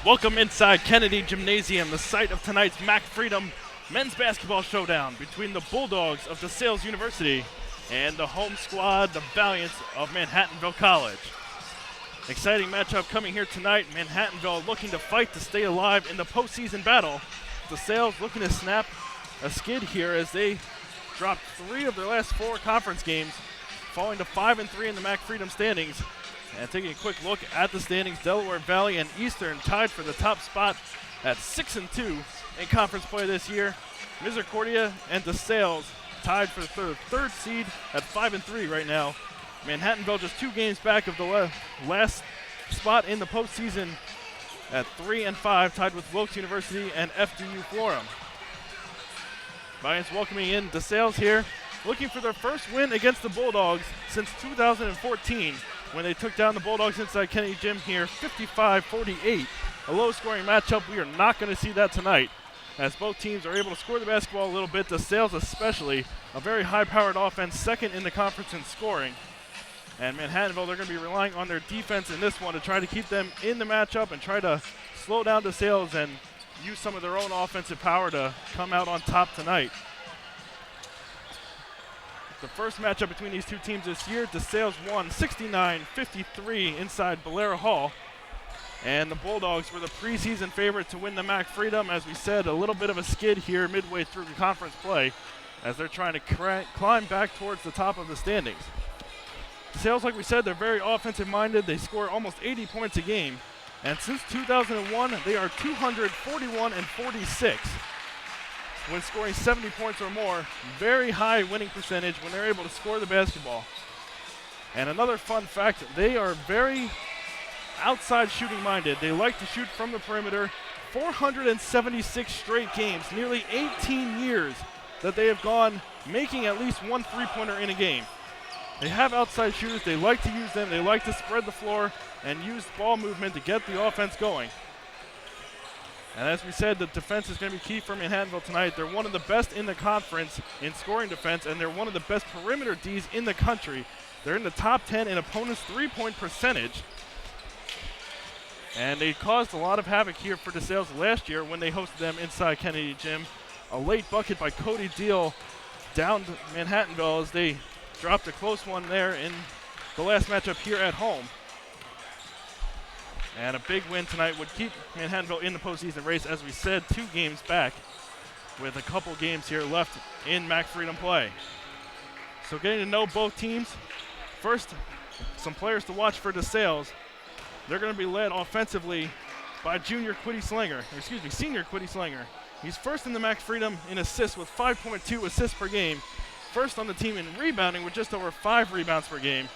Welcome inside Kennedy Gymnasium, the site of tonight's MAC Freedom men's basketball showdown between the Bulldogs of DeSales University and the home squad, the Valiants of Manhattanville College. Exciting matchup coming here tonight. Manhattanville looking to fight to stay alive in the postseason battle. DeSales looking to snap a skid here as they dropped 3 of their last 4 conference games, falling to 5-3 in the MAC Freedom standings. And taking a quick look at the standings, Delaware Valley and Eastern tied for the top spot at 6-2 in conference play this year. Misericordia and DeSales tied for the third seed at 5-3 right now. Manhattanville just 2 games back of the last spot in the postseason at 3-5, tied with Wilkes University and FDU Florham. Valiants welcoming in DeSales here, looking for their first win against the Bulldogs since 2014. When they took down the Bulldogs inside Kennedy Gym here, 55-48. A low-scoring matchup. We are not going to see that tonight, as both teams are able to score the basketball a little bit. DeSales especially, a very high-powered offense, second in the conference in scoring. And Manhattanville, they're going to be relying on their defense in this one to try to keep them in the matchup and try to slow down DeSales and use some of their own offensive power to come out on top tonight. The first matchup between these two teams this year, DeSales won 69-53 inside Valera Hall. And the Bulldogs were the preseason favorite to win the MAC Freedom. As we said, a little bit of a skid here midway through the conference play as they're trying to climb back towards the top of the standings. DeSales, like we said, they're very offensive-minded. They score almost 80 points a game. And since 2001, they are 241-46. When scoring 70 points or more. Very high winning percentage when they're able to score the basketball. And another fun fact, they are very outside shooting minded. They like to shoot from the perimeter. 476 straight games, nearly 18 years that they have gone making at least 1 3-pointer in a game. They have outside shooters. They like to use them. They like to spread the floor and use ball movement to get the offense going. And as we said, the defense is going to be key for Manhattanville tonight. They're one of the best in the conference in scoring defense, and they're one of the best perimeter Ds in the country. They're in the top 10 in opponents' 3-point percentage. And they caused a lot of havoc here for DeSales last year when they hosted them inside Kennedy Gym. A late bucket by Cody Deal down to Manhattanville as they dropped a close one there in the last matchup here at home. And a big win tonight would keep Manhattanville in the postseason race, as we said, 2 games back with a couple games here left in MAC Freedom play. So getting to know both teams. First, some players to watch for DeSales. They're going to be led offensively by senior Quiddy Slanger. He's first in the MAC Freedom in assists with 5.2 assists per game. First on the team in rebounding with just over 5 rebounds per game.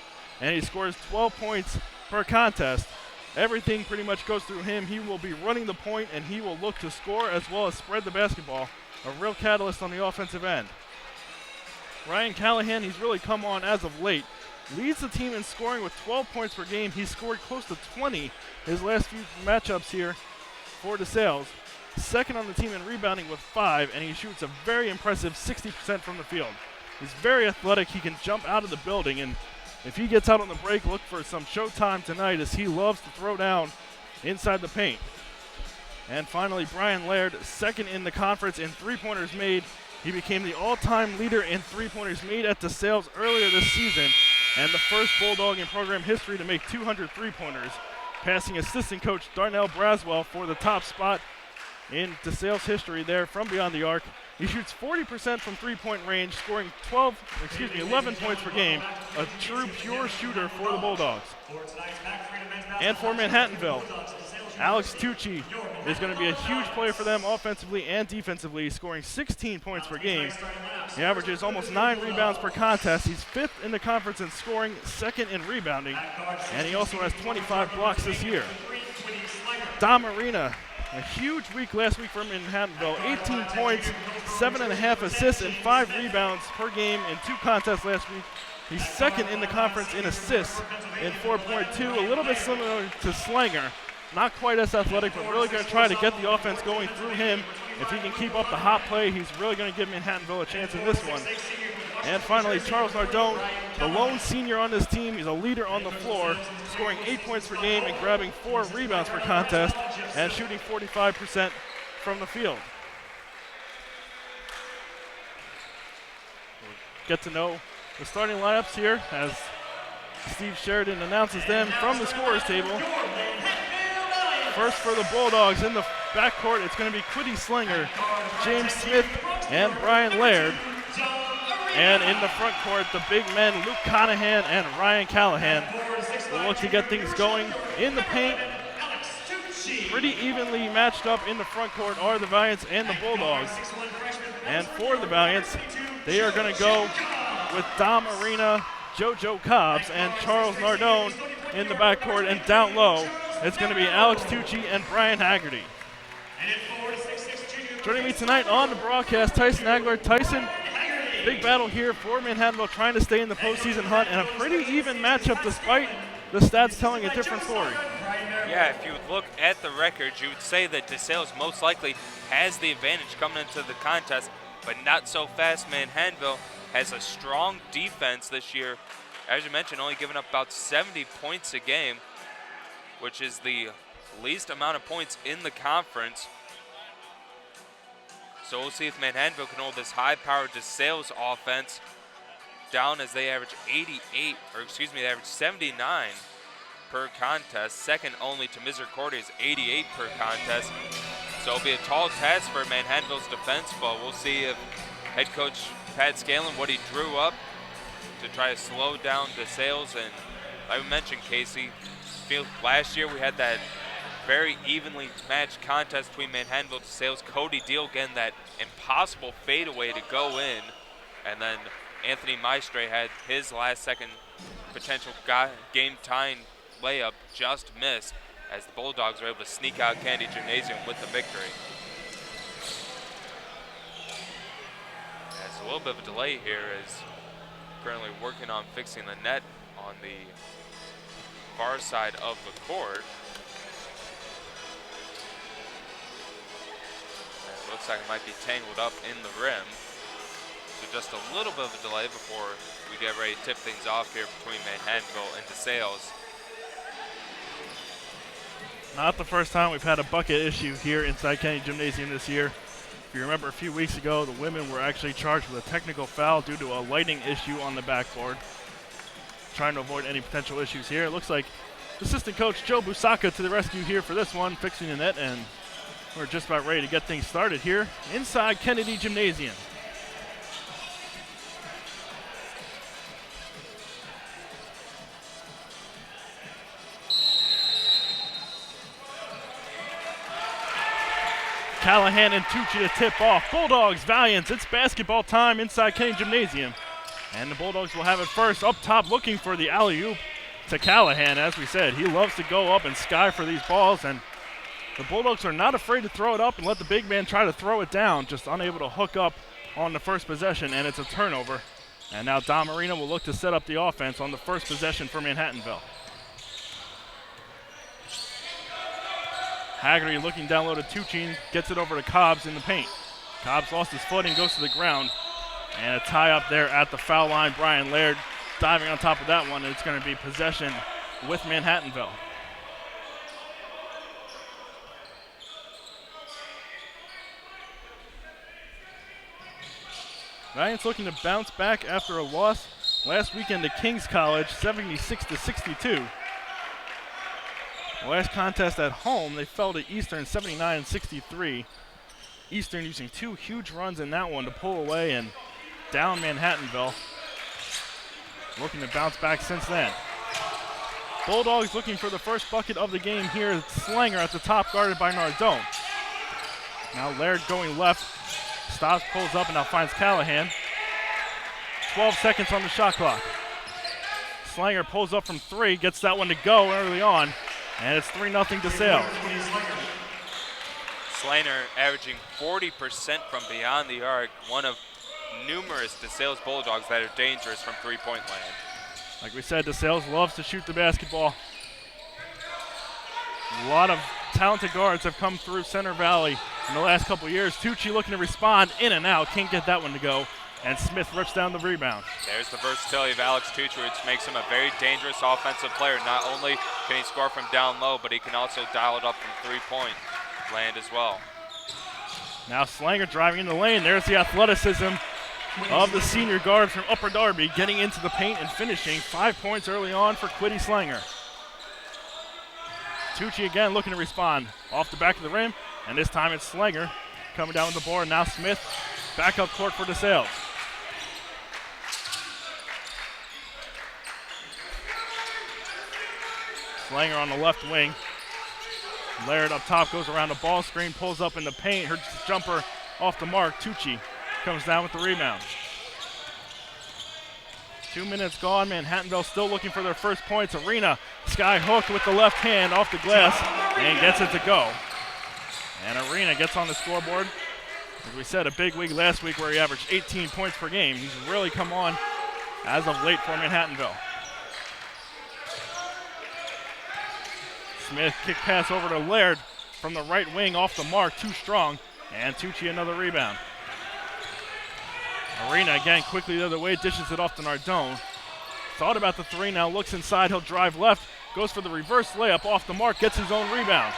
And he scores 12 points per contest. Everything pretty much goes through him. He will be running the point, and he will look to score as well as spread the basketball. A real catalyst on the offensive end. Ryan Callahan, he's really come on as of late. Leads the team in scoring with 12 points per game. He's scored close to 20 his last few matchups here for DeSales. Second on the team in rebounding with 5, and he shoots a very impressive 60% from the field. He's very athletic. He can jump out of the building, and if he gets out on the break, look for some showtime tonight, as he loves to throw down inside the paint. And finally, Brian Laird, second in the conference in 3-pointers made. He became the all-time leader in 3-pointers made at DeSales earlier this season, and the first Bulldog in program history to make 200 3-pointers, passing assistant coach Darnell Braswell for the top spot in DeSales history there from beyond the arc. He shoots 40% from 3-point range, scoring 11 points per game. A true pure shooter for the Bulldogs. And for Manhattanville, Alex Tucci is going to be a huge player for them offensively and defensively, scoring 16 points per game. He averages almost 9 rebounds per contest. He's 5th in the conference in scoring, 2nd in rebounding, and he also has 25 blocks this year. Dom Arena, a huge week last week for Manhattanville. 18 points, 7.5 assists, and 5 rebounds per game in 2 contests last week. He's 2nd in the conference in assists in 4.2, a little bit similar to Slanger. Not quite as athletic, but really going to try to get the offense going through him. If he can keep up the hot play, he's really going to give Manhattanville a chance in this one. And finally, Charles Nardone, the lone senior on this team. He's a leader on the floor, scoring 8 points per game and grabbing 4 rebounds per contest and shooting 45% from the field. We'll get to know the starting lineups here as Steve Sheridan announces them from the scorer's table. First for the Bulldogs in the backcourt, it's going to be Quiddy Slinger, James Smith, and Brian Laird. And in the front court, the big men Luke Conahan and Ryan Callahan will look to get things going in the paint. Pretty evenly matched up in the front court are the Valiants and the Bulldogs. And for the Valiants, they are going to go with Dom Arena, JoJo Cobbs, and Charles Nardone in the backcourt. And down low, it's going to be Alex Tucci and Brian Haggerty. Joining me tonight on the broadcast, Tyson Hagler. Tyson, big battle here for Manhattanville, trying to stay in the postseason hunt, and a pretty even matchup despite the stats telling a different story. Yeah, if you look at the records, you would say that DeSales most likely has the advantage coming into the contest, but not so fast. Manhattanville has a strong defense this year. As you mentioned, only giving up about 70 points a game, which is the least amount of points in the conference. So we'll see if Manhattanville can hold this high-powered DeSales offense down as they average 79 per contest, second only to Misericordia's 88 per contest. So it'll be a tall task for Manhattanville's defense, but we'll see if head coach Pat Scanlon, what he drew up to try to slow down DeSales. And like we mentioned, Casey, last year we had that very evenly matched contest between Manhattanville and DeSales. Cody Deal getting that impossible fadeaway to go in, and then Anthony Maestre had his last second potential game-tying layup just missed as the Bulldogs were able to sneak out Kennedy Gymnasium with the victory. There's a little bit of a delay here as currently working on fixing the net on the far side of the court. Looks like it might be tangled up in the rim. So just a little bit of a delay before we get ready to tip things off here between Manhattanville and DeSales. Not the first time we've had a bucket issue here inside Kennedy Gymnasium this year. If you remember a few weeks ago, the women were actually charged with a technical foul due to a lighting issue on the backboard. Trying to avoid any potential issues here. It looks like assistant coach Joe Busaka to the rescue here for this one, fixing the net, and we're just about ready to get things started here inside Kennedy Gymnasium. Callahan and Tucci to tip off. Bulldogs, Valiants, it's basketball time inside Kennedy Gymnasium. And the Bulldogs will have it first up top, looking for the alley-oop to Callahan. As we said, he loves to go up and sky for these balls, and the Bulldogs are not afraid to throw it up and let the big man try to throw it down, just unable to hook up on the first possession, and it's a turnover. And now Dom Marino will look to set up the offense on the first possession for Manhattanville. Haggerty looking down low to Tucci, gets it over to Cobbs in the paint. Cobbs lost his footing, goes to the ground, and a tie up there at the foul line. Brian Laird diving on top of that one, and it's going to be possession with Manhattanville. Valiants looking to bounce back after a loss last weekend to King's College, 76-62. The last contest at home, they fell to Eastern 79-63. Eastern using 2 huge runs in that one to pull away and down Manhattanville. Looking to bounce back since then. Bulldogs looking for the first bucket of the game here. It's Slanger at the top, guarded by Nardone. Now Laird going left. Stops, pulls up, and now finds Callahan. 12 seconds on the shot clock. Slanger pulls up from 3, gets that one to go early on, and it's 3-0 DeSales. Slanger averaging 40% from beyond the arc, one of numerous DeSales Bulldogs that are dangerous from three-point land. Like we said, DeSales loves to shoot the basketball. A lot of talented guards have come through Center Valley in the last couple years. Tucci looking to respond, in and out, can't get that one to go. and Smith rips down the rebound. There's the versatility of Alex Tucci, which makes him a very dangerous offensive player. Not only can he score from down low, but he can also dial it up from three-point land as well. Now Slanger driving in the lane. There's the athleticism of the senior guard from Upper Darby, getting into the paint and finishing. 5 points early on for Quiddy Slanger. Tucci again looking to respond off the back of the rim, and this time it's Slanger coming down with the board. Now Smith back up court for DeSales. Slanger on the left wing. Laird up top, goes around the ball screen, pulls up in the paint. Her jumper off the mark. Tucci comes down with the rebound. 2 minutes gone. Manhattanville still looking for their first points. Arena sky hooked with the left hand off the glass and gets it to go. And Arena gets on the scoreboard. As we said, a big week last week where he averaged 18 points per game. He's really come on as of late for Manhattanville. Smith kick pass over to Laird from the right wing off the mark, too strong, and Tucci another rebound. Arena again quickly the other way, dishes it off to Nardone. Thought about the three, now looks inside, he'll drive left, goes for the reverse layup off the mark, gets his own rebound.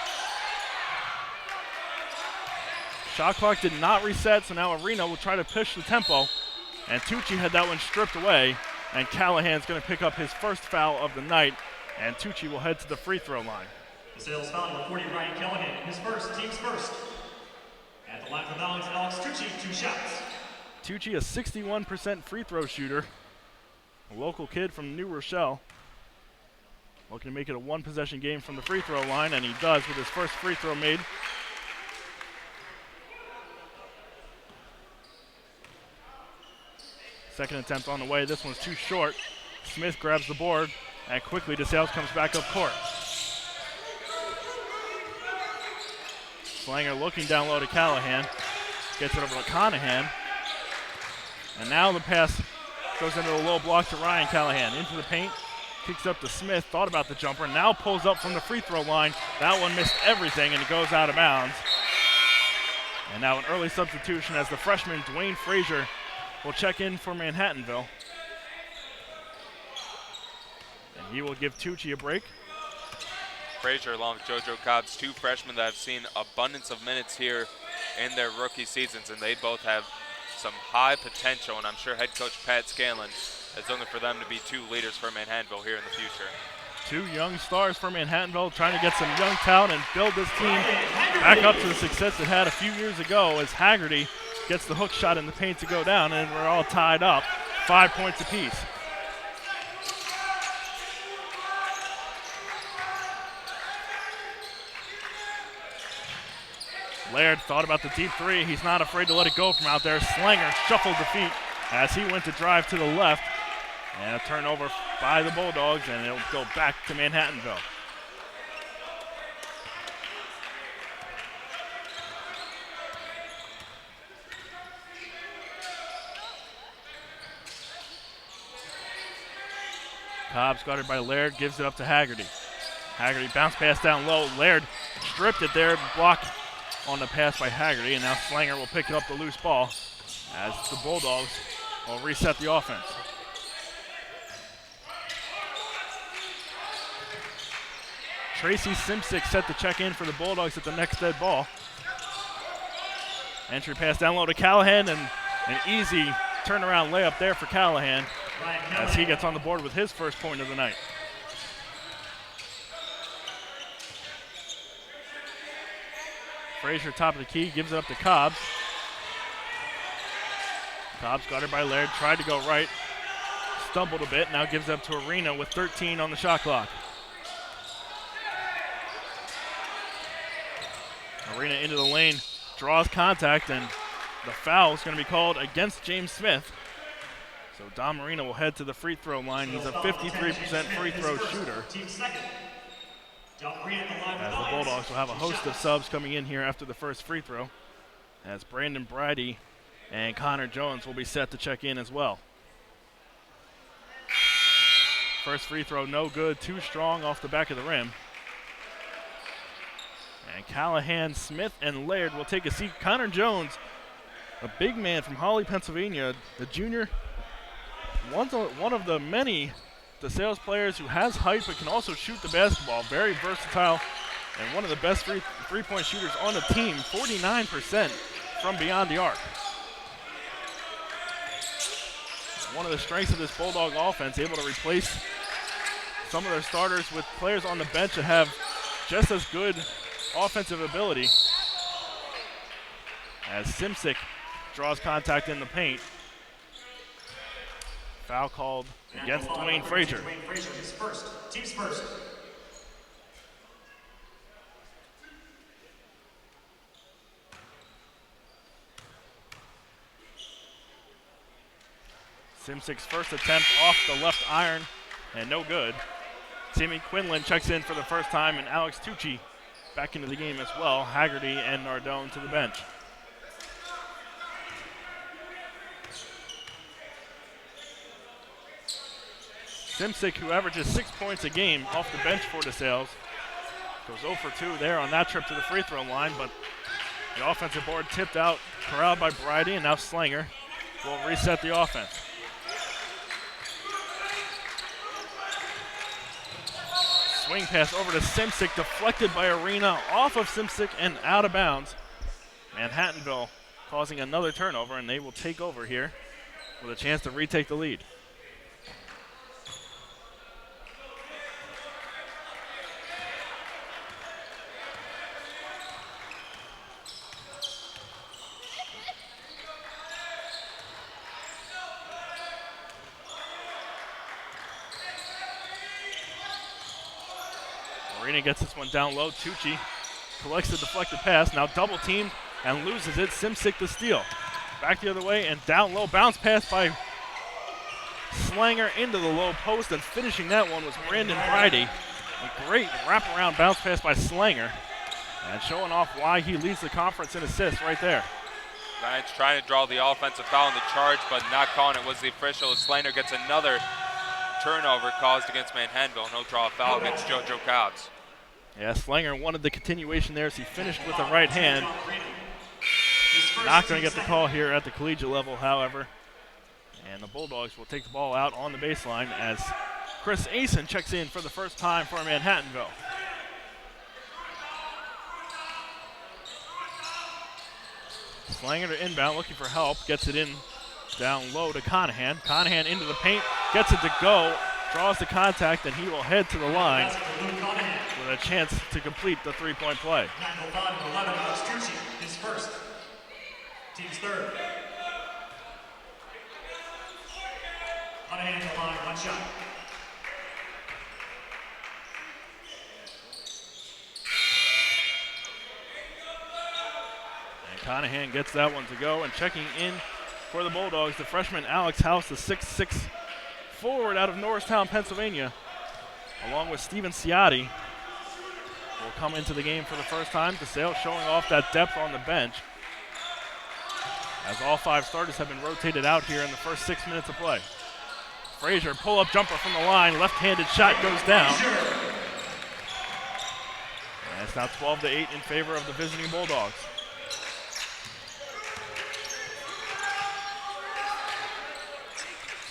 Shot clock did not reset, so now Arena will try to push the tempo, and Tucci had that one stripped away, and Callahan's going to pick up his first foul of the night, and Tucci will head to the free throw line. DeSales foul number 40, Ryan Callahan, his first, team's first. At the line for Alex Tucci, 2 shots. Tucci, a 61% free throw shooter, a local kid from New Rochelle, looking to make it a one-possession game from the free throw line, and he does with his first free throw made. Second attempt on the way, this one's too short. Smith grabs the board, and quickly DeSales comes back up court. Slanger looking down low to Callahan, gets it over to Conahan, and now the pass goes into a low block to Ryan Callahan. Into the paint, kicks up to Smith, thought about the jumper, now pulls up from the free throw line. That one missed everything and it goes out of bounds. And now an early substitution as the freshman Dwayne Frazier will check in for Manhattanville. And he will give Tucci a break. Frazier along with JoJo Cobbs, 2 freshmen that have seen abundance of minutes here in their rookie seasons, and they both have some high potential, and I'm sure head coach Pat Scanlon is looking for them to be 2 leaders for Manhattanville here in the future. 2 young stars for Manhattanville trying to get some young talent and build this team back up to the success it had a few years ago as Haggerty gets the hook shot in the paint to go down, and we're all tied up, 5 points apiece. Laird thought about the deep three. He's not afraid to let it go from out there. Slanger shuffled the feet as he went to drive to the left. And a turnover by the Bulldogs, and it'll go back to Manhattanville. Cobbs guarded by Laird, gives it up to Haggerty. Haggerty bounce pass down low. Laird stripped it there, blocked on the pass by Haggerty, and now Slanger will pick up the loose ball as the Bulldogs will reset the offense. Tracy Simsick set to check in for the Bulldogs at the next dead ball. Entry pass down low to Callahan, and an easy turnaround layup there for Callahan as he gets on the board with his first point of the night. Frazier top of the key, gives it up to Cobbs. Cobbs guarded by Laird, tried to go right, stumbled a bit, now gives it up to Arena with 13 on the shot clock. Arena into the lane, draws contact, and the foul is going to be called against James Smith. So Dom Arena will head to the free throw line. He's a 53% free throw shooter. As the Bulldogs will have a host of subs coming in here after the first free throw, as Brandon Bridey and Connor Jones will be set to check in as well. First free throw no good, too strong off the back of the rim. And Callahan, Smith, and Laird will take a seat. Connor Jones a big man from Holly, Pennsylvania, the junior. One of the many DeSales players who has height but can also shoot the basketball. Very versatile and one of the best three-point shooters on the team, 49% from beyond the arc. One of the strengths of this Bulldog offense, able to replace some of their starters with players on the bench that have just as good offensive ability. As Simsic draws contact in the paint. Foul called against Dwayne Frazier. Dwayne Frazier is first. Team's first. Simsic's first attempt off the left iron and no good. Timmy Quinlan checks in for the first time, and Alex Tucci back into the game as well. Haggerty and Nardone to the bench. Simsic, who averages 6 points a game off the bench for DeSales, goes 0 for 2 there on that trip to the free throw line, but the offensive board tipped out, corralled by Bridie, and now Slanger will reset the offense. Swing pass over to Simsic, deflected by Arena, off of Simsic and out of bounds. Manhattanville causing another turnover, and they will take over here with a chance to retake the lead. Arena gets this one down low. Tucci collects the deflected pass, now double teamed and loses it. Simsic the steal. Back the other way and down low. Bounce pass by Slanger into the low post, and finishing that one was Brandon Bridie. A great wraparound bounce pass by Slanger, and showing off why he leads the conference in assists right there. Giants trying to draw the offensive foul in the charge, but not calling it was the official. Slanger gets another turnover caused against Manhattanville. No draw foul against JoJo Cobbs. Yeah, Slanger wanted the continuation there as he finished with the right hand. Not going to get the call here at the collegiate level, however. And the Bulldogs will take the ball out on the baseline as Chris Asen checks in for the first time for Manhattanville. Slanger to inbound, looking for help. Gets it in down low to Conahan. Conahan into the paint, gets it to go, draws the contact, and he will head to the line with a chance to complete the three-point play. 11, Alex Tucci, his first. Team's third. Conahan to the line, one shot. And Conahan gets that one to go, and checking in for the Bulldogs, the freshman Alex House, the 6'6" forward out of Norristown, Pennsylvania, along with Steven Ciotti, will come into the game for the first time. DeSales showing off that depth on the bench, as all 5 starters have been rotated out here in the first 6 minutes of play. Frazier, pull-up jumper from the line, left-handed shot goes down. And it's now 12-8 in favor of the visiting Bulldogs.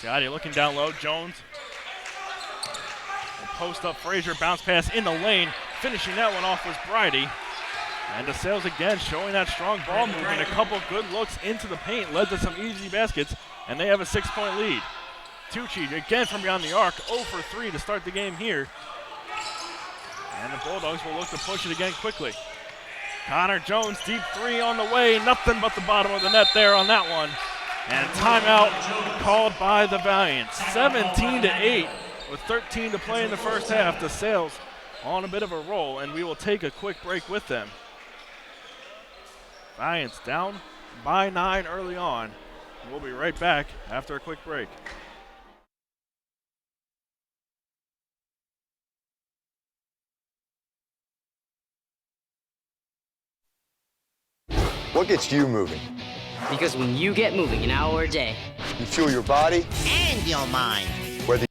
Ciotti looking down low. Jones will post up Frazier. Bounce pass in the lane. Finishing that one off was Bridie. And DeSales again showing that strong ball movement. A couple good looks into the paint led to some easy baskets, and they have a 6-point lead. Tucci again from beyond the arc, 0 for 3 to start the game here. And the Bulldogs will look to push it again quickly. Connor Jones, deep 3 on the way. Nothing but the bottom of the net there on that one. And timeout called by the Valiants. 17-8 with 13 to play in the first half. DeSales on a bit of a roll, and we will take a quick break with them. Valiants down by 9 early on. We'll be right back after a quick break. What gets you moving? Because when you get moving an hour a day, You fuel your body, and your mind. whether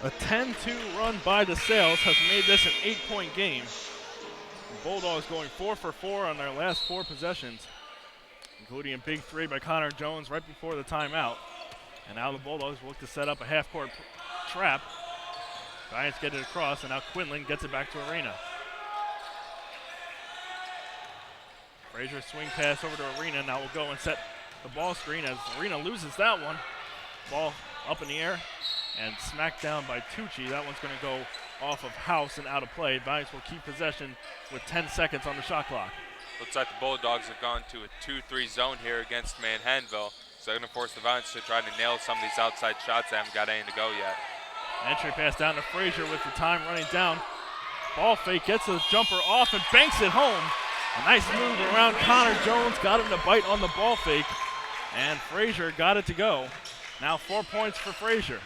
A 10-2 run by DeSales has made this an 8-point game. The Bulldogs going 4 for 4 on their last 4 possessions, including a big 3 by Connor Jones right before the timeout. And now the Bulldogs look to set up a half-court trap. Giants get it across, and now Quinlan gets it back to Arena. Frazier swing pass over to Arena. Now we'll go and set the ball screen as Arena loses that one. Ball up in the air and smacked down by Tucci. That one's going to go off of House and out of play. Valiants will keep possession with 10 seconds on the shot clock. Looks like the Bulldogs have gone to a 2-3 zone here against Manhattanville. So they're going to force the Valiants to try to nail some of these outside shots. They haven't got any to go yet. Entry pass down to Frazier with the time running down. Ball fake, gets the jumper off and banks it home. A nice move around Connor Jones, got him to bite on the ball fake. And Frazier got it to go. Now 4 points for Frazier.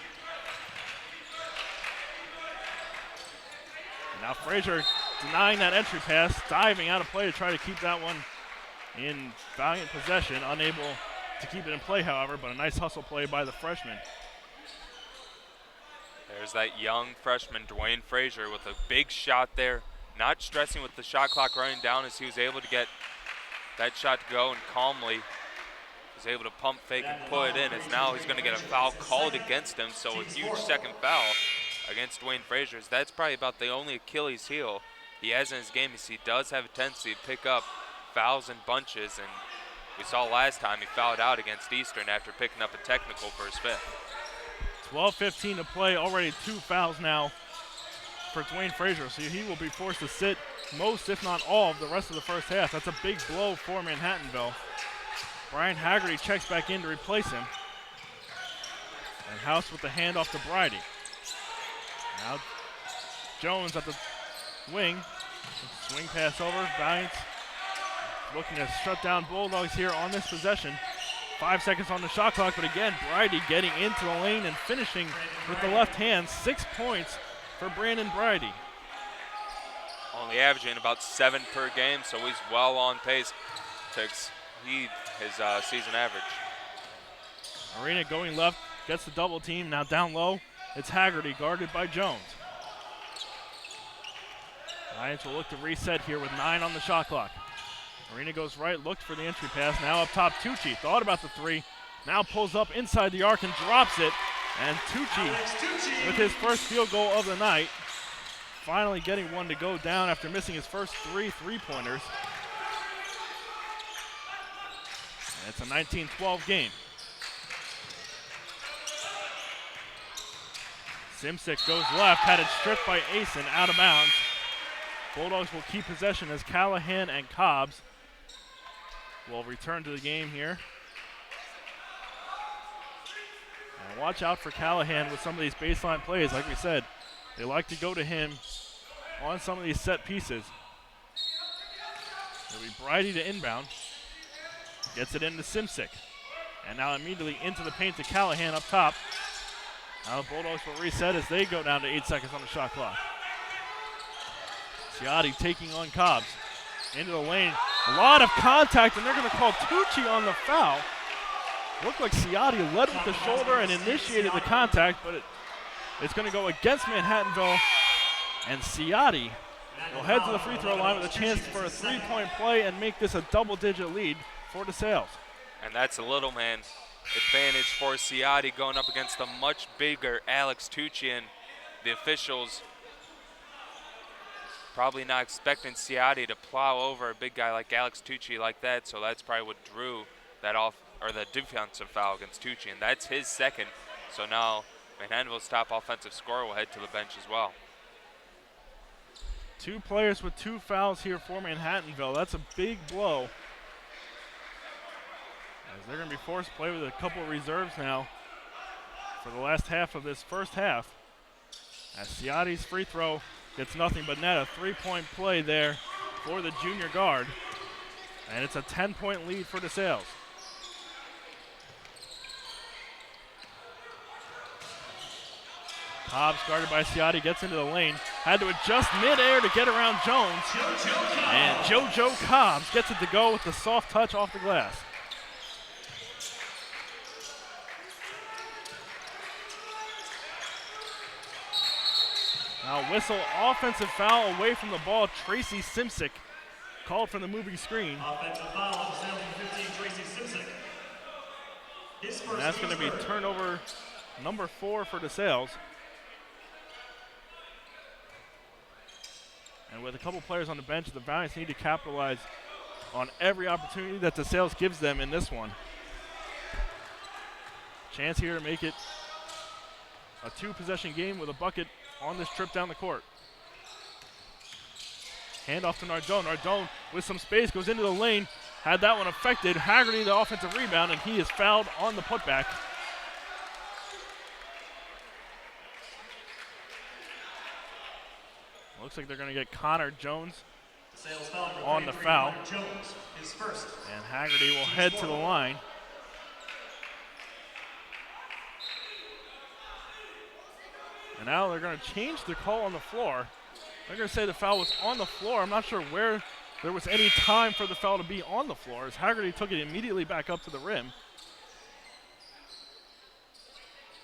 And now Frazier denying that entry pass, diving out of play to try to keep that one in Valiant possession. Unable to keep it in play, however, but a nice hustle play by the freshman. There's that young freshman, Dwayne Frazier, with a big shot there. Not stressing with the shot clock running down as he was able to get that shot to go and calmly was able to pump fake and put it in, as now he's going to get a foul called against him. So a huge second foul against Dwayne Frazier. That's probably about the only Achilles heel he has in his game, is he does have a tendency to pick up fouls in bunches, and we saw last time he fouled out against Eastern after picking up a technical for his 5th. 12:15 to play, already 2 fouls now for Dwayne Frazier, so he will be forced to sit most, if not all, of the rest of the first half. That's a big blow for Manhattanville. Brian Haggerty checks back in to replace him. And House with the handoff to Bridie. Now Jones at the wing. Swing pass over. Valiants looking to shut down Bulldogs here on this possession. 5 seconds on the shot clock, but again, Bridie getting into the lane and finishing with the left hand. 6 points for Brandon Bridie. Only averaging about 7 per game, so he's well on pace to exceed his season average. Arena going left, gets the double team. Now down low, it's Haggerty guarded by Jones. Lions will look to reset here with 9 on the shot clock. Arena goes right, looked for the entry pass. Now up top, Tucci thought about the 3. Now pulls up inside the arc and drops it. And Tucci with his first field goal of the night. Finally getting one to go down after missing his first 3 3-pointers. And it's a 19-12 game. Simsick goes left, had it stripped by Asen, out of bounds. Bulldogs will keep possession as Callahan and Cobbs will return to the game here. And watch out for Callahan with some of these baseline plays. Like we said, they like to go to him on some of these set pieces. It'll be Bridie to inbound. Gets it into Simsick. And now immediately into the paint to Callahan up top. Now the Bulldogs will reset as they go down to 8 seconds on the shot clock. Ciotti taking on Cobbs. Into the lane. A lot of contact, and they're going to call Tucci on the foul. Looked like Ciotti led with the shoulder and initiated the contact, but it's going to go against Manhattanville. And Ciotti will head to the free throw line with a chance for a 3-point play and make this a double-digit lead for DeSales. And that's a little man advantage for Ciotti going up against the much bigger Alex Tucci, and the officials probably not expecting Ciotti to plow over a big guy like Alex Tucci like that, so that's probably what drew that off, or the defensive foul against Tucci, and that's his 2nd. So now Manhattanville's top offensive scorer will head to the bench as well. 2 players with 2 fouls here for Manhattanville. That's a big blow, as they're going to be forced to play with a couple of reserves now for the last half of this first half. As Ciotti's free throw gets nothing but net, a 3-point play there for the junior guard. And it's a 10-point lead for DeSales. Cobbs guarded by Ciotti, gets into the lane. Had to adjust midair to get around Jones. And JoJo Cobbs gets it to go with the soft touch off the glass. Now whistle, offensive foul away from the ball. Tracy Simsick called from the moving screen. Offensive foul on DeSales 15, Tracy Simpson. His first, And that's going to be third. turnover number 4 for DeSales. And with a couple players on the bench, the Valiants need to capitalize on every opportunity that DeSales gives them in this one. Chance here to make it a 2-possession game with a bucket on this trip down the court. Handoff to Nardone. Nardone with some space goes into the lane. Had that one affected. Haggerty the offensive rebound, and he is fouled on the putback. Looks like they're going to get Connor Jones DeSales foul number on the 33, foul. Connor Jones, his first. And Haggerty will head to the line. And now they're going to change the call on the floor. They're going to say the foul was on the floor. I'm not sure where there was any time for the foul to be on the floor, as Haggerty took it immediately back up to the rim.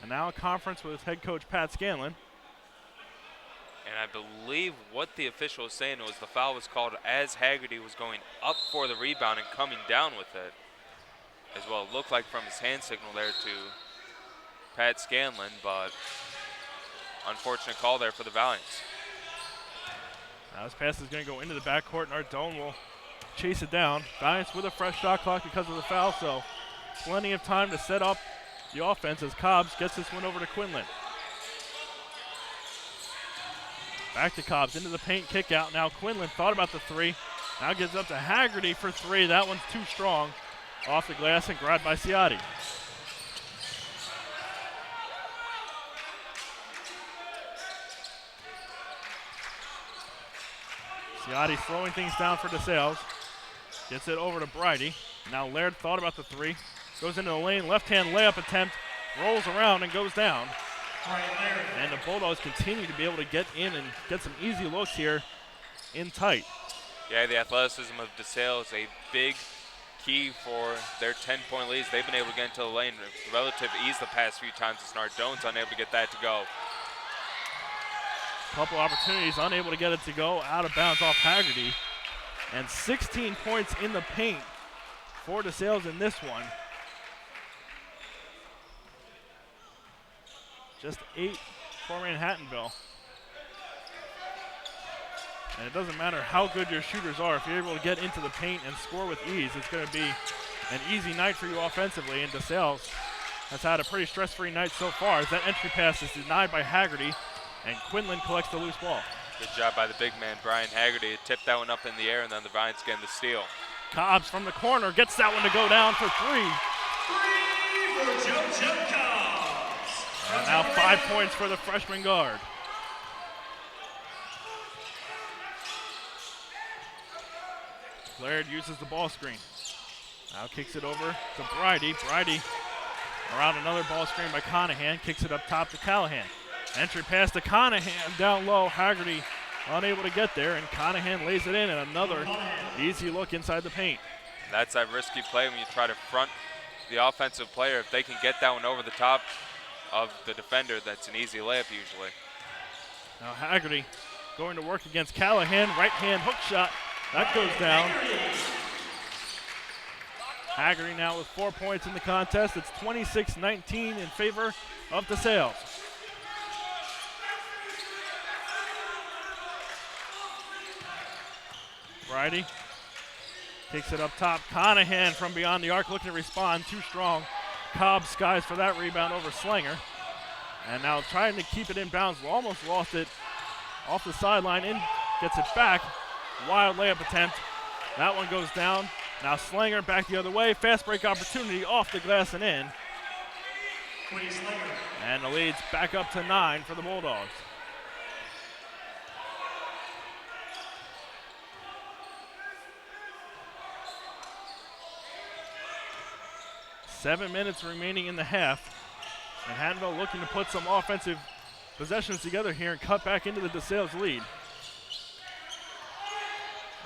And now a conference with head coach Pat Scanlon. And I believe what the official was saying was the foul was called as Haggerty was going up for the rebound and coming down with it. As well, it looked like from his hand signal there to Pat Scanlon, but unfortunate call there for the Valiants. Now this pass is going to go into the backcourt, and Nardone will chase it down. Valiants with a fresh shot clock because of the foul, so plenty of time to set up the offense as Cobbs gets this one over to Quinlan. Back to Cobbs, into the paint, kick out. Now Quinlan thought about the 3. Now gives up to Haggerty for 3. That one's too strong. Off the glass and grabbed by Ciotti. Ciotti slowing things down for DeSales. Gets it over to Bridie. Now Laird thought about the 3. Goes into the lane, left-hand layup attempt. Rolls around and goes down. And the Bulldogs continue to be able to get in and get some easy looks here in tight. Yeah, the athleticism of DeSales, a big key for their 10-point leads. They've been able to get into the lane with relative ease the past few times as Nardone's unable to get that to go. Couple opportunities, unable to get it to go, out of bounds off Haggerty. And 16 points in the paint for DeSales in this one. Just 8 for Manhattanville. And it doesn't matter how good your shooters are, if you're able to get into the paint and score with ease, it's going to be an easy night for you offensively. And DeSales has had a pretty stress-free night so far, as that entry pass is denied by Haggerty, and Quinlan collects the loose ball. Good job by the big man, Brian Haggerty, to tip that one up in the air, and then the Valiants getting the steal. Cobbs from the corner gets that one to go down for 3. 3 for JoJo Cobbs. And now 5 points for the freshman guard. Laird uses the ball screen. Now kicks it over to Bridie. Bridie around another ball screen by Conahan. Kicks it up top to Callahan. Entry pass to Conahan down low. Haggerty unable to get there, and Conahan lays it in, and another easy look inside the paint. That's that risky play when you try to front the offensive player. If they can get that one over the top of the defender, that's an easy layup usually. Now Haggerty going to work against Callahan. Right hand hook shot. That goes down. Haggerty now with 4 points in the contest. It's 26-19 in favor of DeSales. Bridie kicks it up top. Conahan from beyond the arc looking to respond. Too strong. Cobbs skies for that rebound over Slanger. And now trying to keep it in bounds. Almost lost it off the sideline. In gets it back. Wild layup attempt. That one goes down. Now Slanger back the other way. Fast break opportunity off the glass and in. And the lead's back up to 9 for the Bulldogs. Seven minutes remaining in the half. Manhattanville looking to put some offensive possessions together here and cut back into the DeSales lead.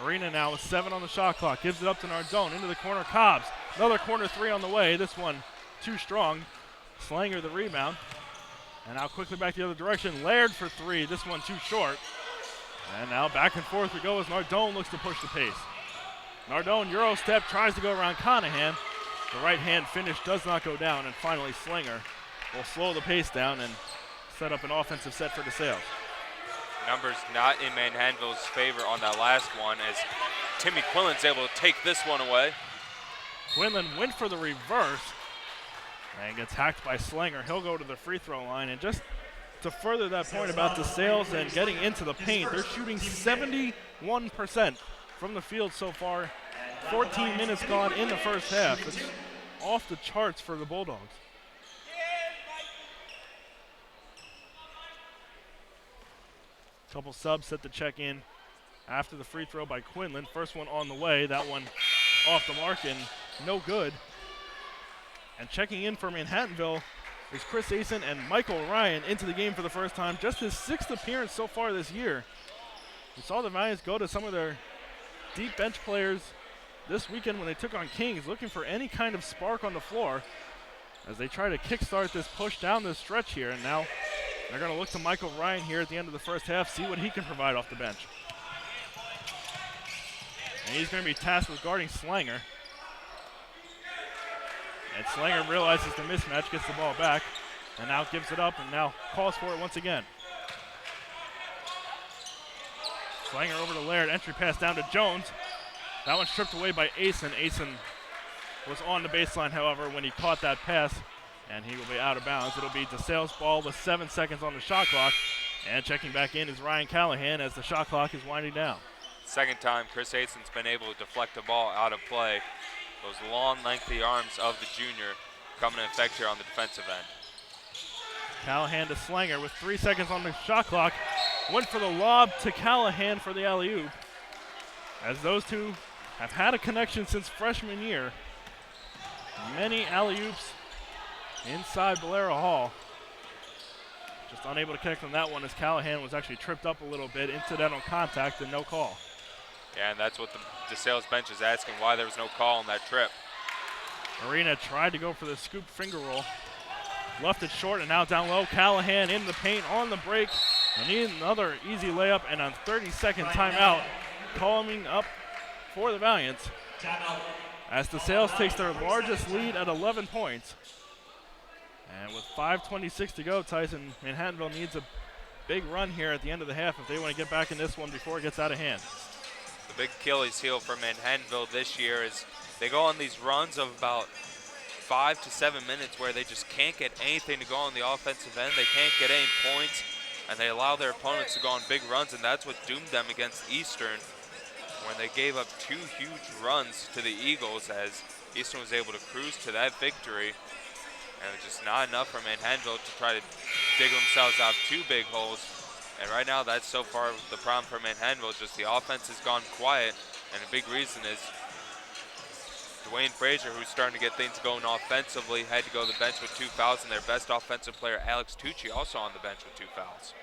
Arena now with 7 on the shot clock. Gives it up to Nardone. Into the corner, Cobbs. Another corner 3 on the way. This one too strong. Slanger the rebound. And now quickly back the other direction. Laird for three. This one too short. And now back and forth we go as Nardone looks to push the pace. Nardone, Euro step, tries to go around Conahan. The right hand finish does not go down, and finally Slinger will slow the pace down and set up an offensive set for DeSales. Numbers not in Manhattanville's favor on that last one as Timmy Quinlan's able to take this one away. Quinlan went for the reverse and gets hacked by Slinger. He'll go to the free throw line, and just to further that point about DeSales and getting into the paint, they're shooting 71% from the field so far. 14 minutes gone in the first half. It's off the charts for the Bulldogs. Couple subs set to check in after the free throw by Quinlan. First one on the way, that one off the mark and no good. And checking in for Manhattanville is Chris Asen and Michael Ryan into the game for the first time. Just his 6th appearance so far this year. We saw the Valiants go to some of their deep bench players this weekend when they took on Kings, looking for any kind of spark on the floor as they try to kickstart this push down this stretch here. And now they're going to look to Michael Ryan here at the end of the first half, see what he can provide off the bench. And he's going to be tasked with guarding Slanger. And Slanger realizes the mismatch, gets the ball back, and now gives it up and now calls for it once again. Slanger over to Laird, entry pass down to Jones. That one's stripped away by Asen. Asen was on the baseline, however, when he caught that pass, and he will be out of bounds. It'll be DeSales ball with 7 seconds on the shot clock, and checking back in is Ryan Callahan as the shot clock is winding down. Second time Chris Asen's been able to deflect the ball out of play. Those long, lengthy arms of the junior coming in effect here on the defensive end. Callahan to Slanger with 3 seconds on the shot clock. Went for the lob to Callahan for the alley-oop. As those two have had a connection since freshman year. Many alley-oops inside Valera Hall. Just unable to connect on that one as Callahan was actually tripped up a little bit. Incidental contact and no call. Yeah, and that's what the DeSales bench is asking, why there was no call on that trip. Arena tried to go for the scoop finger roll. Left it short and now down low. Callahan in the paint on the break. And need another easy layup and a 30-second timeout coming up for the Valiants. As DeSales takes their largest lead at 11 points. And with 5:26 to go, Tyson, Manhattanville needs a big run here at the end of the half if they want to get back in this one before it gets out of hand. The big Achilles heel for Manhattanville this year is they go on these runs of about 5 to 7 minutes where they just can't get anything to go on the offensive end. They can't get any points, and they allow their opponents to go on big runs, and that's what doomed them against Eastern when they gave up 2 huge runs to the Eagles as Eastern was able to cruise to that victory. And it's just not enough for Manhattanville to try to dig themselves out of 2 big holes. And right now, that's so far the problem for Manhattanville. Just the offense has gone quiet, and a big reason is Dwayne Frazier, who's starting to get things going offensively, had to go to the bench with 2 fouls, and their best offensive player, Alex Tucci, also on the bench with 2 fouls.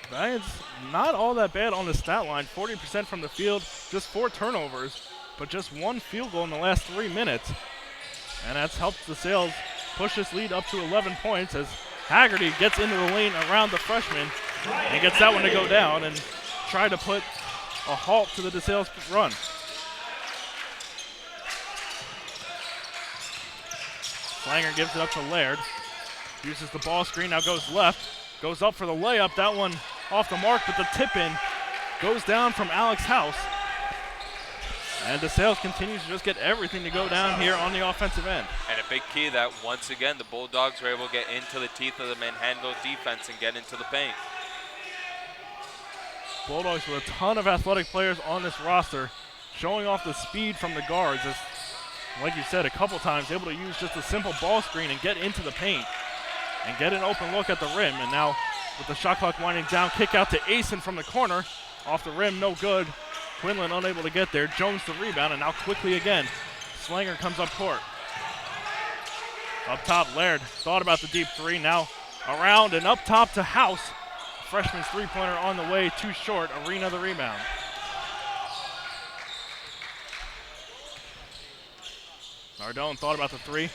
Valiants not all that bad on the stat line. 40% from the field, just 4 turnovers, but just 1 field goal in the last 3 minutes. And that's helped DeSales push this lead up to 11 points as Haggerty gets into the lane around the freshman and gets that one to go down and try to put a halt to the DeSales run. Slanger gives it up to Laird. Uses the ball screen, now goes left. Goes up for the layup, that one off the mark, but the tip-in goes down from Alex House. And DeSales continues to just get everything to go down here on the offensive end. And a big key that, once again, the Bulldogs were able to get into the teeth of the Manhattanville defense and get into the paint. Bulldogs with a ton of athletic players on this roster, showing off the speed from the guards. As, like you said, a couple times able to use just a simple ball screen and get into the paint and get an open look at the rim. And now with the shot clock winding down, kick out to Asen from the corner. Off the rim, no good. Quinlan unable to get there. Jones the rebound, and now quickly again, Slanger comes up court. Up top, Laird thought about the deep 3. Now around and up top to House. Freshman's 3-pointer on the way, too short. Arena the rebound. Nardone thought about the 3.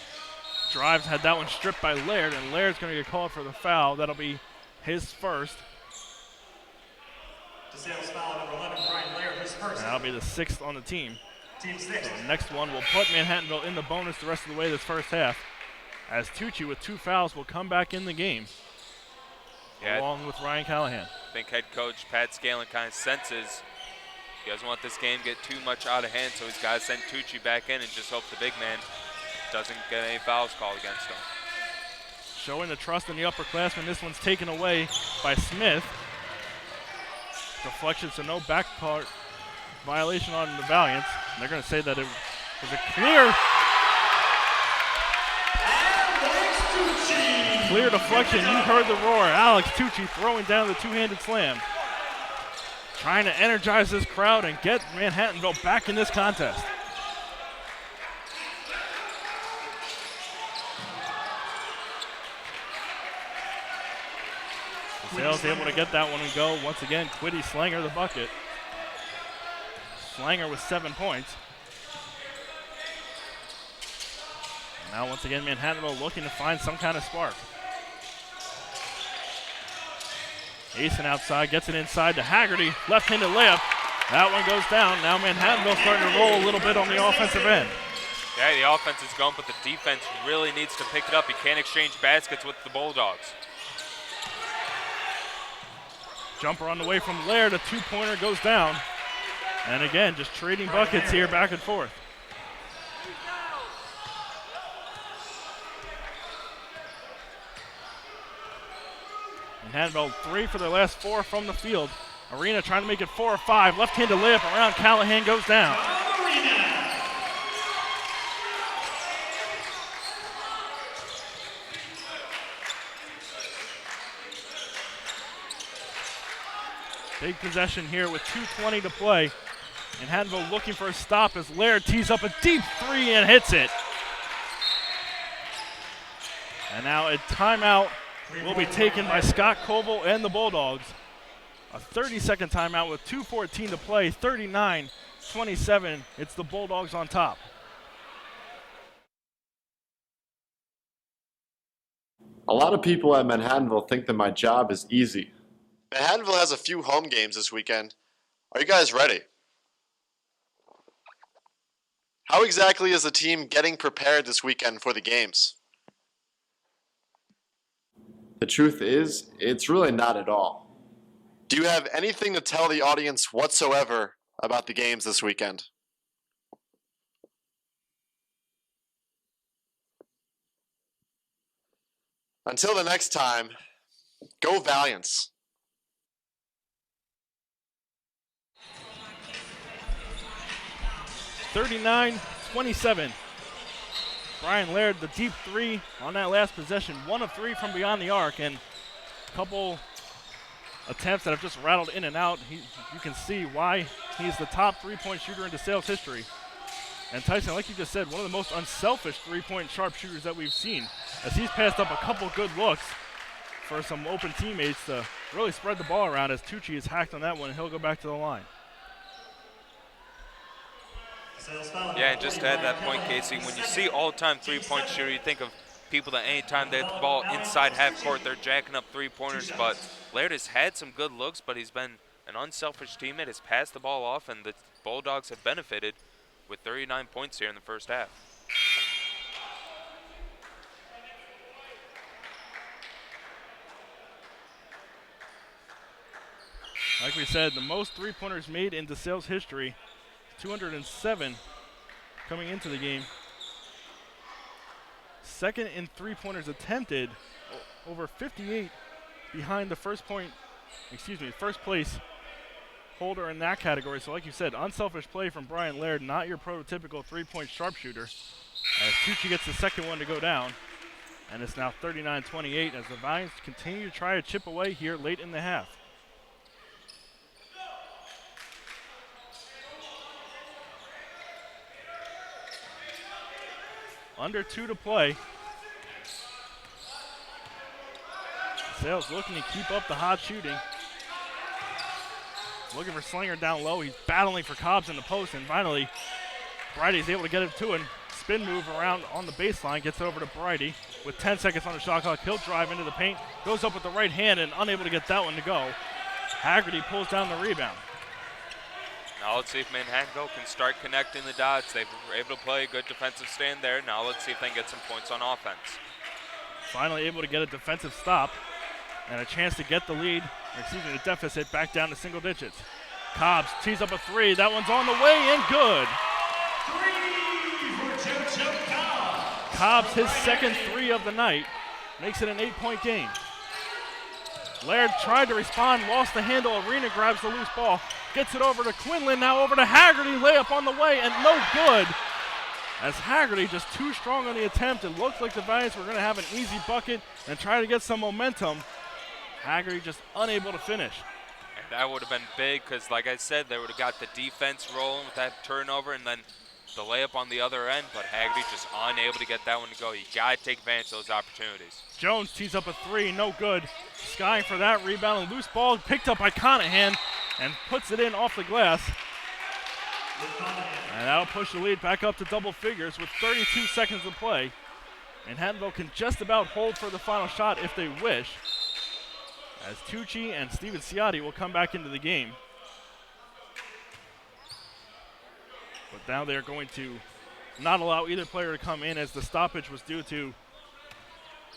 drives, had that one stripped by Laird, and Laird's going to get called for the foul. That'll be his first. DeSales foul number 11, Brian Laird, his first. And that'll be the 6th on the team. Team 6. So the next one will put Manhattanville in the bonus the rest of the way this first half, as Tucci with 2 fouls will come back in the game, along with Ryan Callahan. I think head coach Pat Scanlon kind of senses he doesn't want this game to get too much out of hand, so he's got to send Tucci back in and just hope the big man doesn't get any fouls called against him. Showing the trust in the upperclassmen. This one's taken away by Smith. Deflection, so no back part violation on the Valiants. And they're going to say that it was a clear deflection. You heard the roar. Alex Tucci throwing down the two-handed slam. Trying to energize this crowd and get Manhattanville back in this contest. DeSales able to get that one and go. Once again, Quiddy Slanger the bucket. Slanger with 7 points. Now once again, Manhattanville looking to find some kind of spark. Eason outside, gets it inside to Haggerty. Left-handed layup. That one goes down. Now Manhattanville starting to roll a little bit on the offensive end. Yeah, the offense is going, but the defense really needs to pick it up. You can't exchange baskets with the Bulldogs. Jumper on the way from Laird. A 2-pointer goes down. And again, just trading buckets here back and forth. Manhattanville 3 for their last 4 from the field. Arena trying to make it 4 or 5. Left-handed layup around. Callahan goes down. Big possession here with 2:20 to play. Manhattanville looking for a stop as Laird tees up a deep 3 and hits it. And now a timeout will be taken by Scott Koval and the Bulldogs. A 30-second timeout with 2:14 to play, 39-27. It's the Bulldogs on top. A lot of people at Manhattanville think that my job is easy. Manhattanville has a few home games this weekend. Are you guys ready? How exactly is the team getting prepared this weekend for the games? The truth is, it's really not at all. Do you have anything to tell the audience whatsoever about the games this weekend? Until the next time, go Valiants. (39-27). Brian Laird, the deep 3 on that last possession. 1 of 3 from beyond the arc, and a couple attempts that have just rattled in and out. You can see why he's the top 3-point shooter in DeSales history. And Tyson, like you just said, one of the most unselfish 3-point sharpshooters that we've seen, as he's passed up a couple good looks for some open teammates to really spread the ball around, as Tucci is hacked on that one, and he'll go back to the line. Yeah, and just to add that point, Casey, when you see all-time 3-point shooter, you think of people that anytime they have the ball inside half court, they're jacking up 3-pointers, but Laird has had some good looks, but he's been an unselfish teammate, has passed the ball off, and the Bulldogs have benefited with 39 points here in the first half. Like we said, the most 3-pointers made in DeSales history, 207 coming into the game. Second in 3-pointers attempted, over 58 behind the first place holder in that category. So like you said, unselfish play from Brian Laird, not your prototypical 3-point sharpshooter. As Tucci gets the second one to go down. And it's now 39-28 as the Valiants continue to try to chip away here late in the half. Under 2 to play. DeSales looking to keep up the hot shooting. Looking for Slinger down low. He's battling for Cobbs in the post, and finally, Bridie's able to get it to him. spin move around on the baseline, gets it over to Bridie with 10 seconds on the shot clock. He'll drive into the paint, goes up with the right hand and unable to get that one to go. Haggerty pulls down the rebound. Now let's see if Manhattanville can start connecting the dots. They were able to play a good defensive stand there. Now let's see if they can get some points on offense. Finally able to get a defensive stop and a chance to get the lead, the deficit back down to single digits. Cobbs tees up a three. That one's on the way and good. Cobbs, his second three of the night, makes it an 8-point game. Laird tried to respond, lost the handle. Arena grabs the loose ball, gets it over to Quinlan, now over to Haggerty. Layup on the way and no good. As Haggerty just too strong on the attempt. It looked like the Valiants were going to have an easy bucket and try to get some momentum. Haggerty just unable to finish. And that would have been big because, like I said, they would have got the defense rolling with that turnover and then the layup on the other end, but Haggerty just unable to get that one to go. You got to take advantage of those opportunities. Jones tees up a three, no good. Skying for that rebound, and loose ball picked up by Conahan and puts it in off the glass. And that'll push the lead back up to double figures with 32 seconds to play. Manhattanville can just about hold for the final shot if they wish, as Tucci and Steven Ciotti will come back into the game. But now they're going to not allow either player to come in, as the stoppage was due to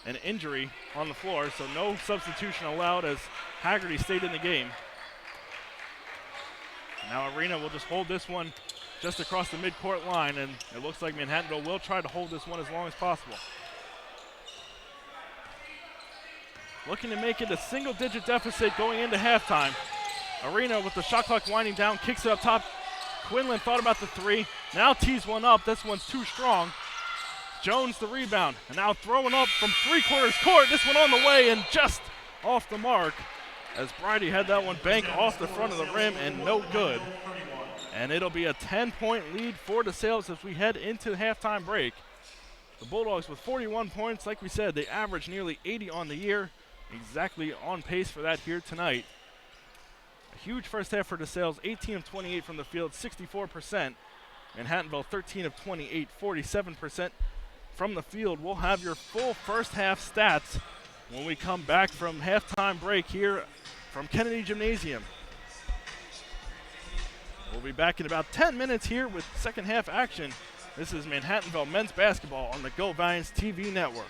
an injury on the floor, so no substitution allowed as Haggerty stayed in the game. Now Arena will just hold this one just across the midcourt line, and it looks like Manhattanville will try to hold this one as long as possible. Looking to make it a single-digit deficit going into halftime. Arena with the shot clock winding down, kicks it up top. Quinlan thought about the three, now tees one up. This one's too strong. Jones the rebound, and now throwing up from three-quarters court. This one on the way and just off the mark, as Bridie had that one bank off the front of the rim and no good. And it'll be a 10-point lead for DeSales as we head into the halftime break. The Bulldogs with 41 points. Like we said, they average nearly 80 on the year. Exactly on pace for that here tonight. A huge first half for DeSales, 18 of 28 from the field, 64%. Manhattanville, 13 of 28, 47% from the field. We'll have your full first half stats when we come back from halftime break here from Kennedy Gymnasium. We'll be back in about 10 minutes here with second half action. This is Manhattanville men's basketball on the Go Valiants TV network.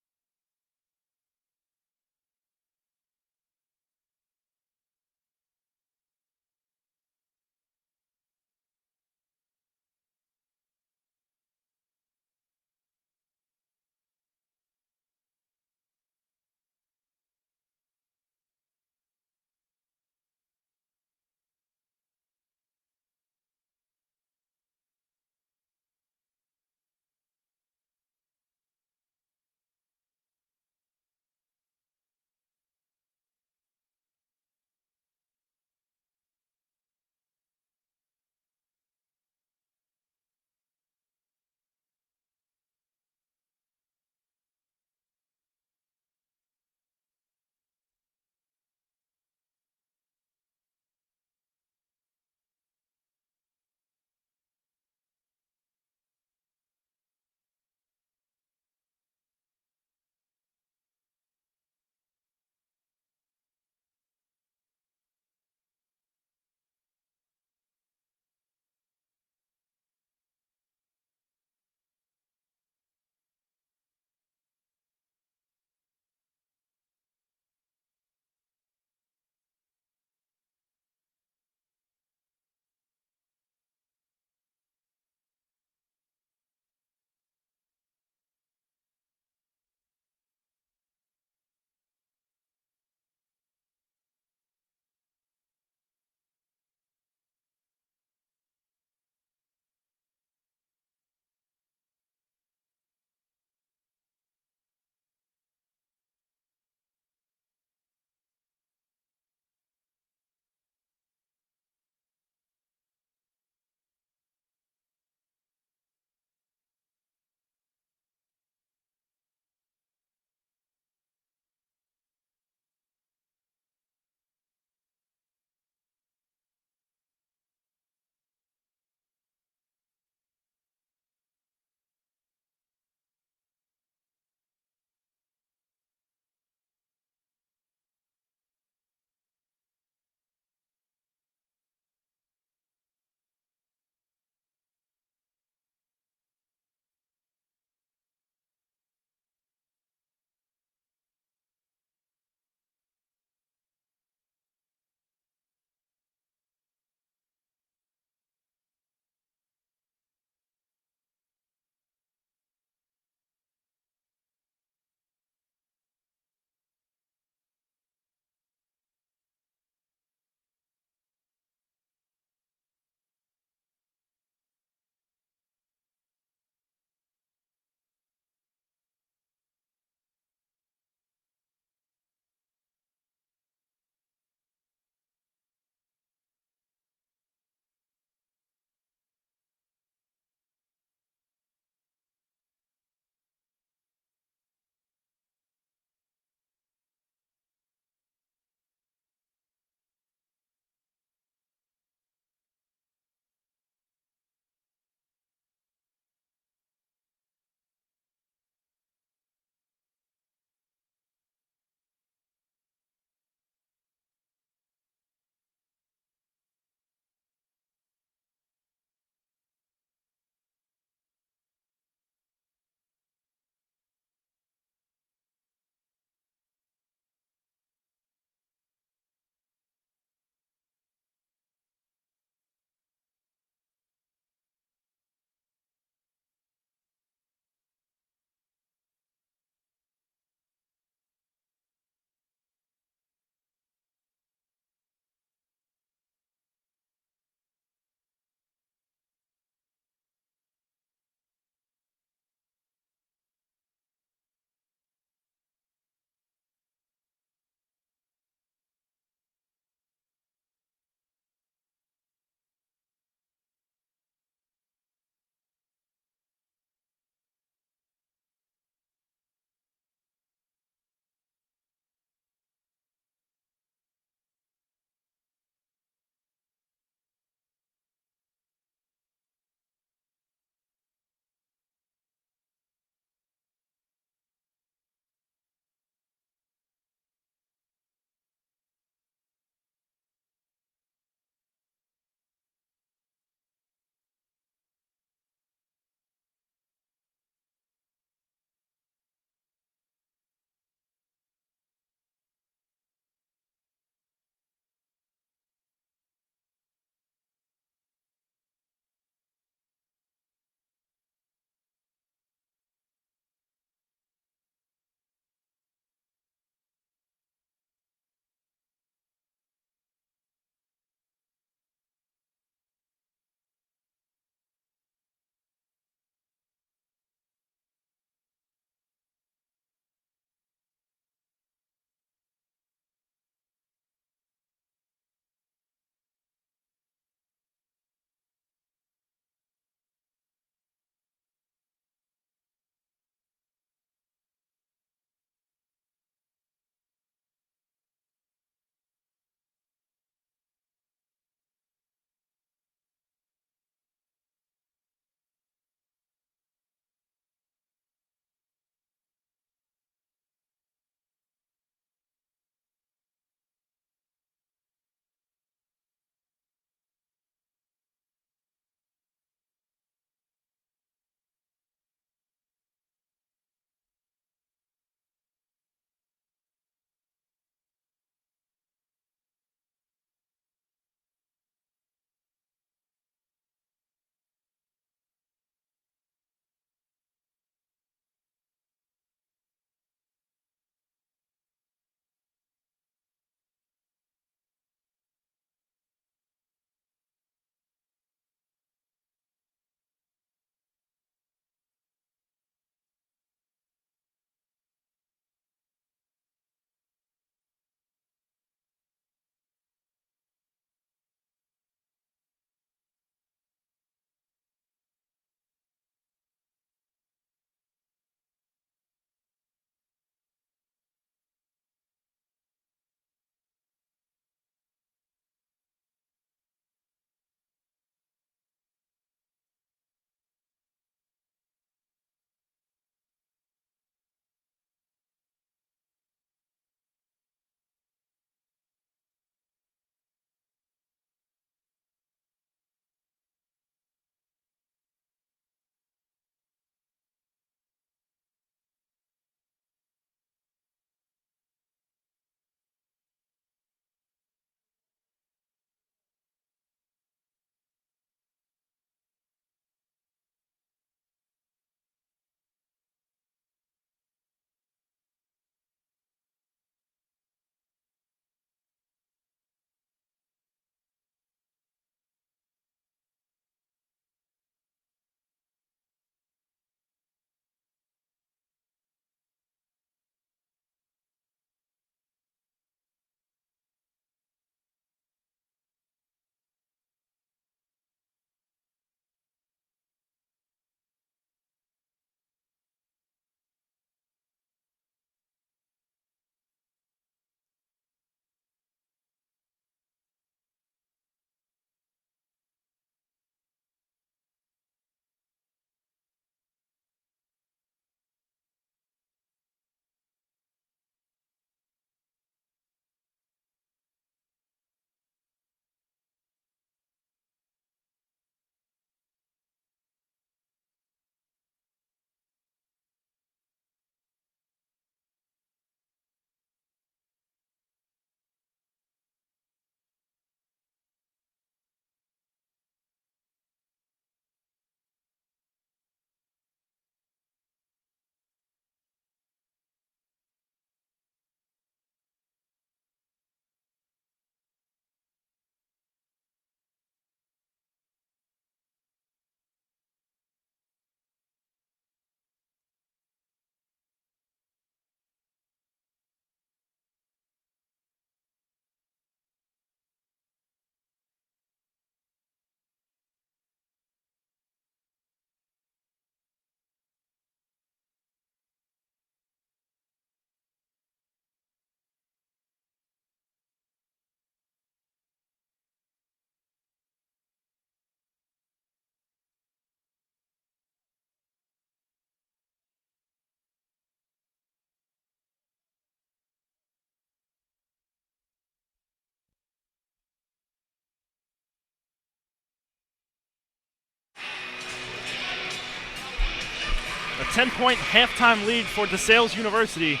A 10-point halftime lead for DeSales University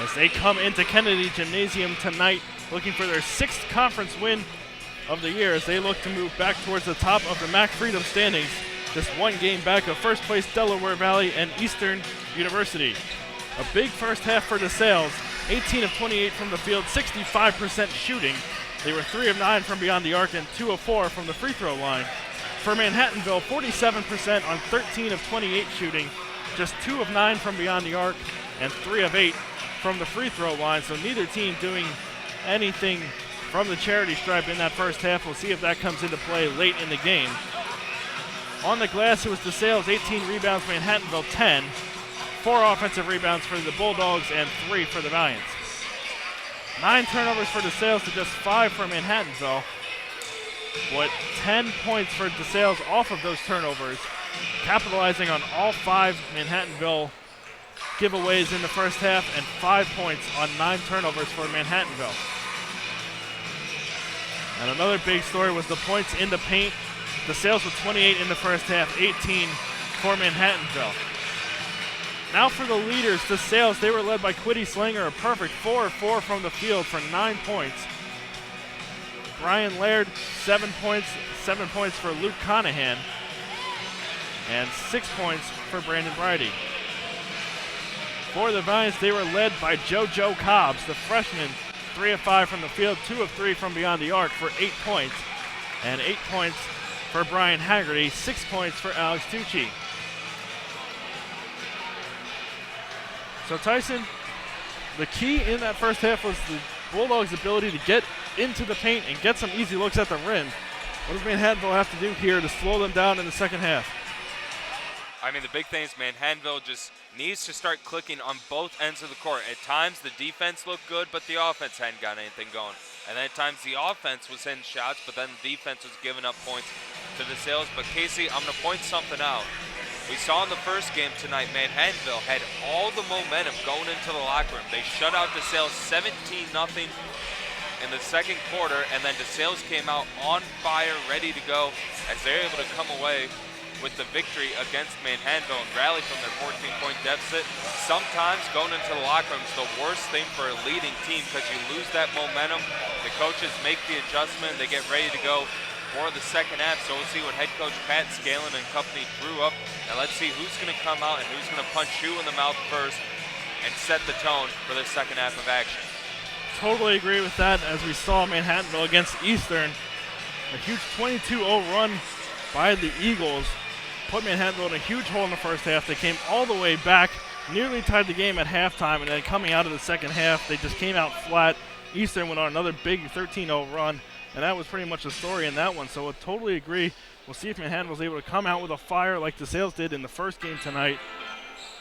as they come into Kennedy Gymnasium tonight looking for their 6th conference win of the year as they look to move back towards the top of the MAC Freedom standings, just one game back of first place Delaware Valley and Eastern University. A big first half for DeSales, 18 of 28 from the field, 65% shooting. They were 3 of 9 from beyond the arc and 2 of 4 from the free throw line. For Manhattanville, 47% on 13 of 28 shooting, just 2 of 9 from beyond the arc and 3 of 8 from the free throw line. So neither team doing anything from the charity stripe in that first half. We'll see if that comes into play late in the game. On the glass, it was DeSales 18 rebounds, Manhattanville 10. 4 offensive rebounds for the Bulldogs and 3 for the Valiants. 9 turnovers for DeSales to just 5 for Manhattanville. With 10 points for DeSales off of those turnovers, capitalizing on all 5 Manhattanville giveaways in the first half and 5 points on 9 turnovers for Manhattanville. And another big story was the points in the paint. DeSales with 28 in the first half, 18 for Manhattanville. Now for the leaders, DeSales, they were led by Quiddy Slanger, a perfect 4 of 4 from the field for 9 points. Brian Laird, 7 points, 7 points for Luke Conahan, and 6 points for Brandon Bridey. For the Valiants, they were led by JoJo Cobbs, the freshman, 3 of 5 from the field, 2 of 3 from beyond the arc for 8 points, and 8 points for Brian Haggerty, 6 points for Alex Tucci. So Tyson, the key in that first half was the Bulldogs' ability to get into the paint and get some easy looks at the rim. What does Manhattanville have to do here to slow them down in the second half? I mean, the big thing is Manhattanville just needs to start clicking on both ends of the court. At times, the defense looked good, but the offense hadn't got anything going. And then at times, the offense was hitting shots, but then the defense was giving up points to DeSales. But Casey, I'm going to point something out. We saw in the first game tonight, Manhattanville had all the momentum going into the locker room. They shut out DeSales 17-0 in the second quarter, and then DeSales came out on fire, ready to go, as they're able to come away with the victory against Manhattanville and rally from their 14-point deficit. Sometimes going into the locker room is the worst thing for a leading team because you lose that momentum. The coaches make the adjustment, they get ready to go for the second half. So we'll see what head coach Pat Scanlon and company drew up, and let's see who's going to come out and who's going to punch you in the mouth first and set the tone for the second half of action. Totally agree with that, as we saw Manhattanville against Eastern. A huge 22-0 run by the Eagles put Manhattanville in a huge hole in the first half. They came all the way back, nearly tied the game at halftime, and then coming out of the second half, they just came out flat. Eastern went on another big 13-0 run, and that was pretty much the story in that one. So I totally agree. We'll see if Manhattanville's able to come out with a fire like DeSales did in the first game tonight.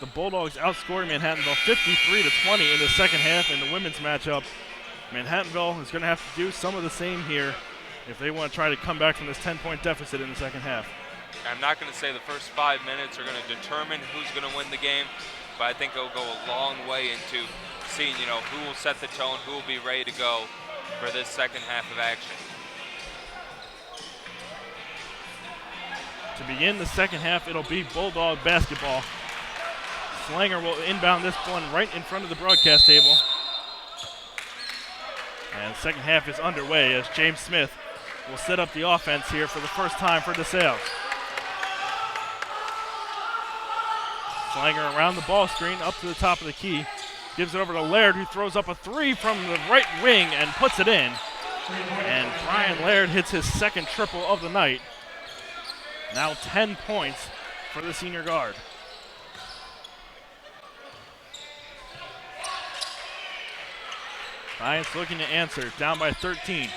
The Bulldogs outscored Manhattanville 53-20 in the second half in the women's matchup. Manhattanville is going to have to do some of the same here if they want to try to come back from this 10-point deficit in the second half. I'm not going to say the first 5 minutes are going to determine who's going to win the game, but I think it'll go a long way into seeing, who will set the tone, who will be ready to go for this second half of action. To begin the second half, it'll be Bulldog basketball. Slanger will inbound this one right in front of the broadcast table. And the second half is underway as James Smith will set up the offense here for the first time for DeSales. Slanger around the ball screen, up to the top of the key. Gives it over to Laird, who throws up a 3 from the right wing and puts it in. And Brian Laird hits his second triple of the night. Now 10 points for the senior guard. Giants looking to answer, down by 13.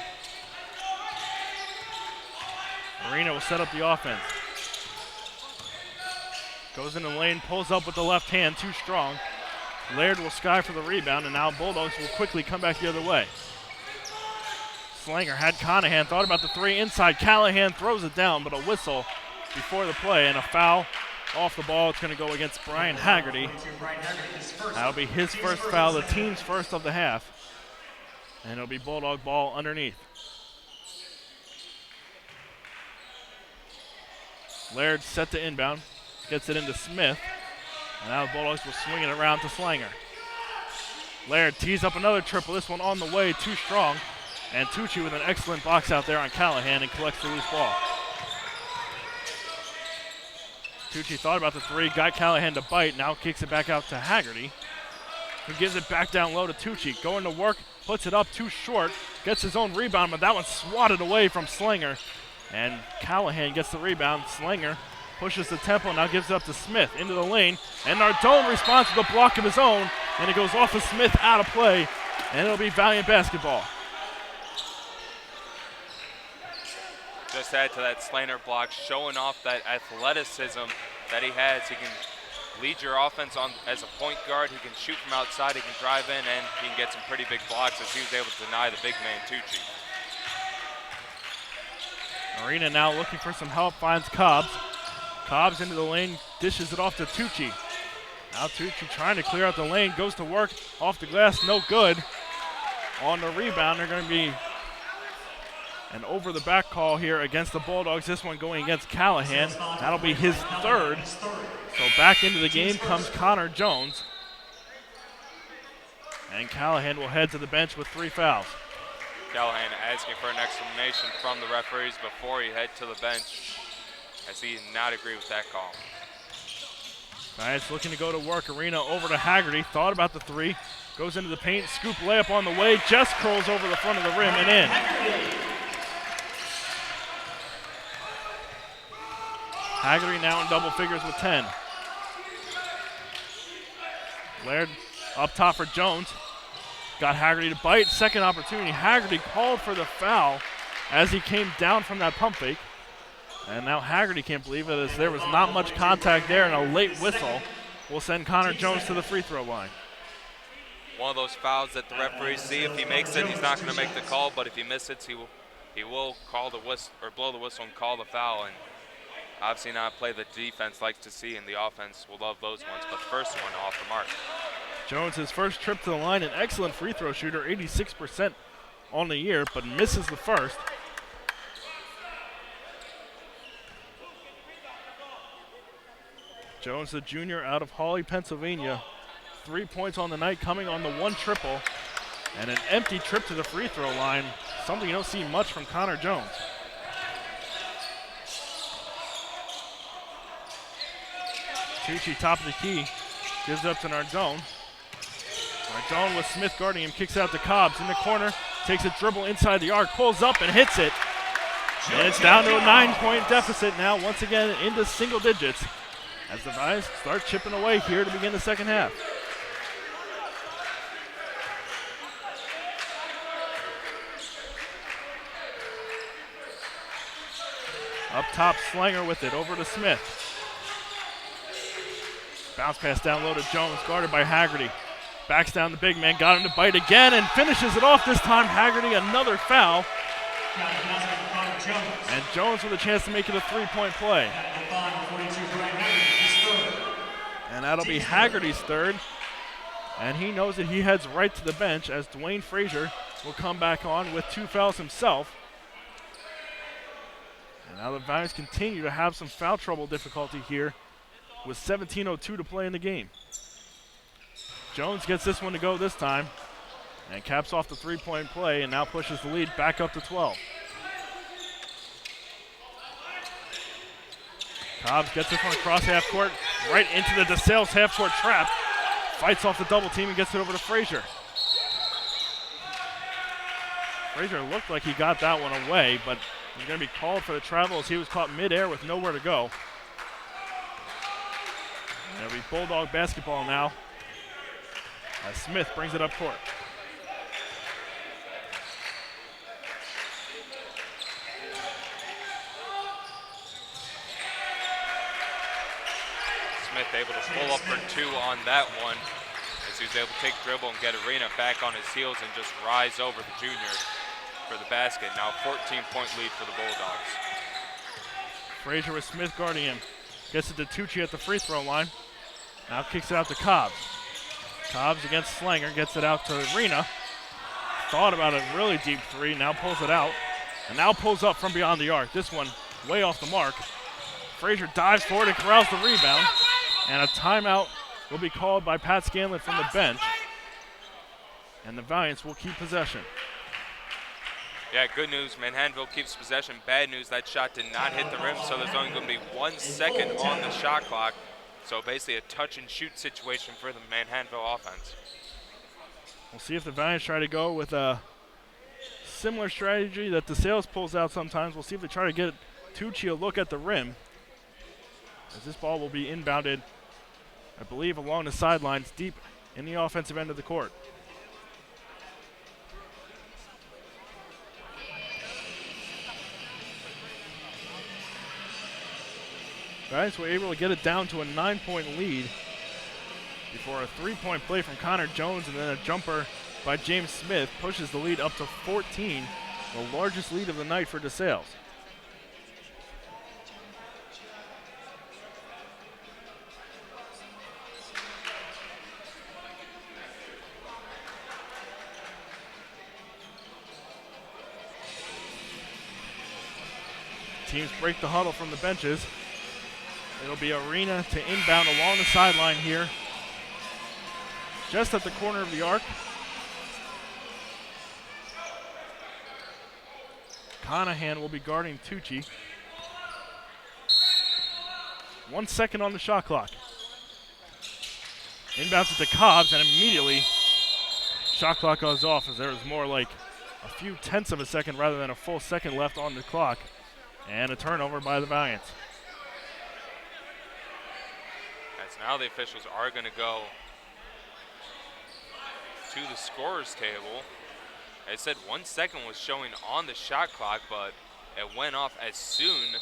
Marina will set up the offense. Goes in the lane, pulls up with the left hand, too strong. Laird will sky for the rebound, and now Bulldogs will quickly come back the other way. Slanger had Conahan, thought about the 3 inside. Callahan throws it down, but a whistle before the play, and a foul off the ball. It's going to go against Brian Haggerty. That'll be his first foul, the team's first of the half. And it'll be Bulldog ball underneath. Laird set to inbound. Gets it into Smith. And now the Bulldogs will swing it around to Slanger. Laird tees up another triple, this one on the way, too strong. And Tucci with an excellent box out there on Callahan and collects the loose ball. Tucci thought about the three, got Callahan to bite, now kicks it back out to Haggerty, who gives it back down low to Tucci. Going to work, puts it up too short, gets his own rebound, but that one's swatted away from Slanger. And Callahan gets the rebound. Slanger pushes the tempo, now gives it up to Smith into the lane. And Nardone responds with a block of his own, and it goes off of Smith out of play, and it'll be Valiant basketball. Just add to that Slanger block, showing off that athleticism that he has. He can lead your offense on as a point guard. He can shoot from outside. He can drive in, and he can get some pretty big blocks as he was able to deny the big man Tucci. Arena now looking for some help, finds Cobbs. Cobbs into the lane, dishes it off to Tucci. Now Tucci trying to clear out the lane, goes to work, off the glass, no good. On the rebound, they're going to be an over-the-back call here against the Bulldogs. This one going against Callahan. That'll be his third. So back into the game comes Connor Jones. And Callahan will head to the bench with 3 fouls. Callahan asking for an explanation from the referees before he head to the bench, as he did not agree with that call. Giants looking to go to work. Arena over to Haggerty. Thought about the three. Goes into the paint. Scoop layup on the way. Just curls over the front of the rim and in. Haggerty now in double figures with 10. Laird up top for Jones. Got Haggerty to bite. Second opportunity. Haggerty called for the foul as he came down from that pump fake. And now Haggerty can't believe it, as there was not much contact there, and a late whistle will send Connor Jones to the free throw line. One of those fouls that the referees see. If he makes it, he's not going to make the call, but if he misses it, he will call the whistle or blow the whistle and call the foul. And obviously not play the defense likes to see, and the offense will love those ones, but the first one off the mark. Jones, his first trip to the line, an excellent free throw shooter, 86% on the year, but misses the first. Jones, the junior out of Hawley, Pennsylvania. 3 points on the night, coming on the 1 triple, and an empty trip to the free throw line, something you don't see much from Connor Jones. Tucci, top of the key, gives up to Nardone. Nardone with Smith guarding him, kicks out to Cobbs in the corner, takes a dribble inside the arc, pulls up and hits it. And it's down to a 9-point deficit now, once again into single digits, as the Vines start chipping away here to begin the second half. Up top, Slanger with it, over to Smith. Bounce pass down low to Jones, guarded by Haggerty. Backs down the big man, got him to bite again, and finishes it off this time. Haggerty, another foul. And Jones with a chance to make it a 3-point play. And that'll be Haggerty's third. And he knows that he heads right to the bench, as Dwayne Frazier will come back on with 2 fouls himself. And now the Vines continue to have some foul trouble difficulty here, with 17:02 to play in the game. Jones gets this one to go this time and caps off the 3-point play, and now pushes the lead back up to 12. Cobbs gets this one across half court, right into the DeSales half court trap. Fights off the double team and gets it over to Frazier. Frazier looked like he got that one away, but he's going to be called for the travel as he was caught midair with nowhere to go. It'll be Bulldog basketball now, as Smith brings it up court. Smith able to pull up for 2 on that one, as he was able to take dribble and get Arena back on his heels and just rise over the junior for the basket. Now 14-point lead for the Bulldogs. Frazier with Smith guarding him. Gets it to Tucci at the free throw line. Now kicks it out to Cobbs. Cobbs against Slanger, gets it out to Arena. Thought about a really deep 3, now pulls it out. And now pulls up from beyond the arc. This one way off the mark. Frazier dives forward and corrals the rebound. And a timeout will be called by Pat Scanlon from the bench. And the Valiants will keep possession. Yeah, good news, Manhattanville keeps possession. Bad news, that shot did not hit the rim, so there's only going to be 1 second on the shot clock. So basically a touch and shoot situation for the Manhattanville offense. We'll see if the Valiants try to go with a similar strategy that DeSales pulls out sometimes. We'll see if they try to get Tucci a look at the rim, as this ball will be inbounded, I believe, along the sidelines deep in the offensive end of the court. Guys, we're able to get it down to a 9-point lead before a 3-point play from Connor Jones and then a jumper by James Smith pushes the lead up to 14, the largest lead of the night for DeSales. Teams break the huddle from the benches. It'll be Arena to inbound along the sideline here, just at the corner of the arc. Conahan will be guarding Tucci. 1 second on the shot clock. Inbounds it to Cobbs, and immediately shot clock goes off as there was more like a few tenths of a second rather than a full second left on the clock. And a turnover by the Valiants. As now the officials are going to go to the scorer's table. They said 1 second was showing on the shot clock, but it went off as soon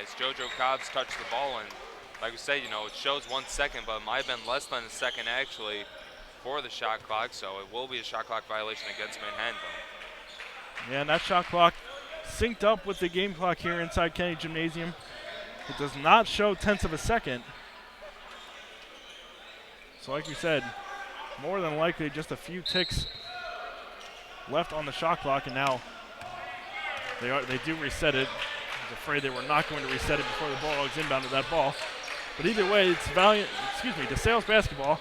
as JoJo Cobbs touched the ball. And like we said, you know, it shows 1 second, but it might have been less than a second actually for the shot clock, so it will be a shot clock violation against Manhattanville. Yeah, and that shot clock synced up with the game clock here inside Kennedy Gymnasium. It does not show tenths of a second. So like we said, more than likely just a few ticks left on the shot clock, and now they do reset it. I was afraid they were not going to reset it before the Bulldogs inbounded that ball. But either way, it's DeSales basketball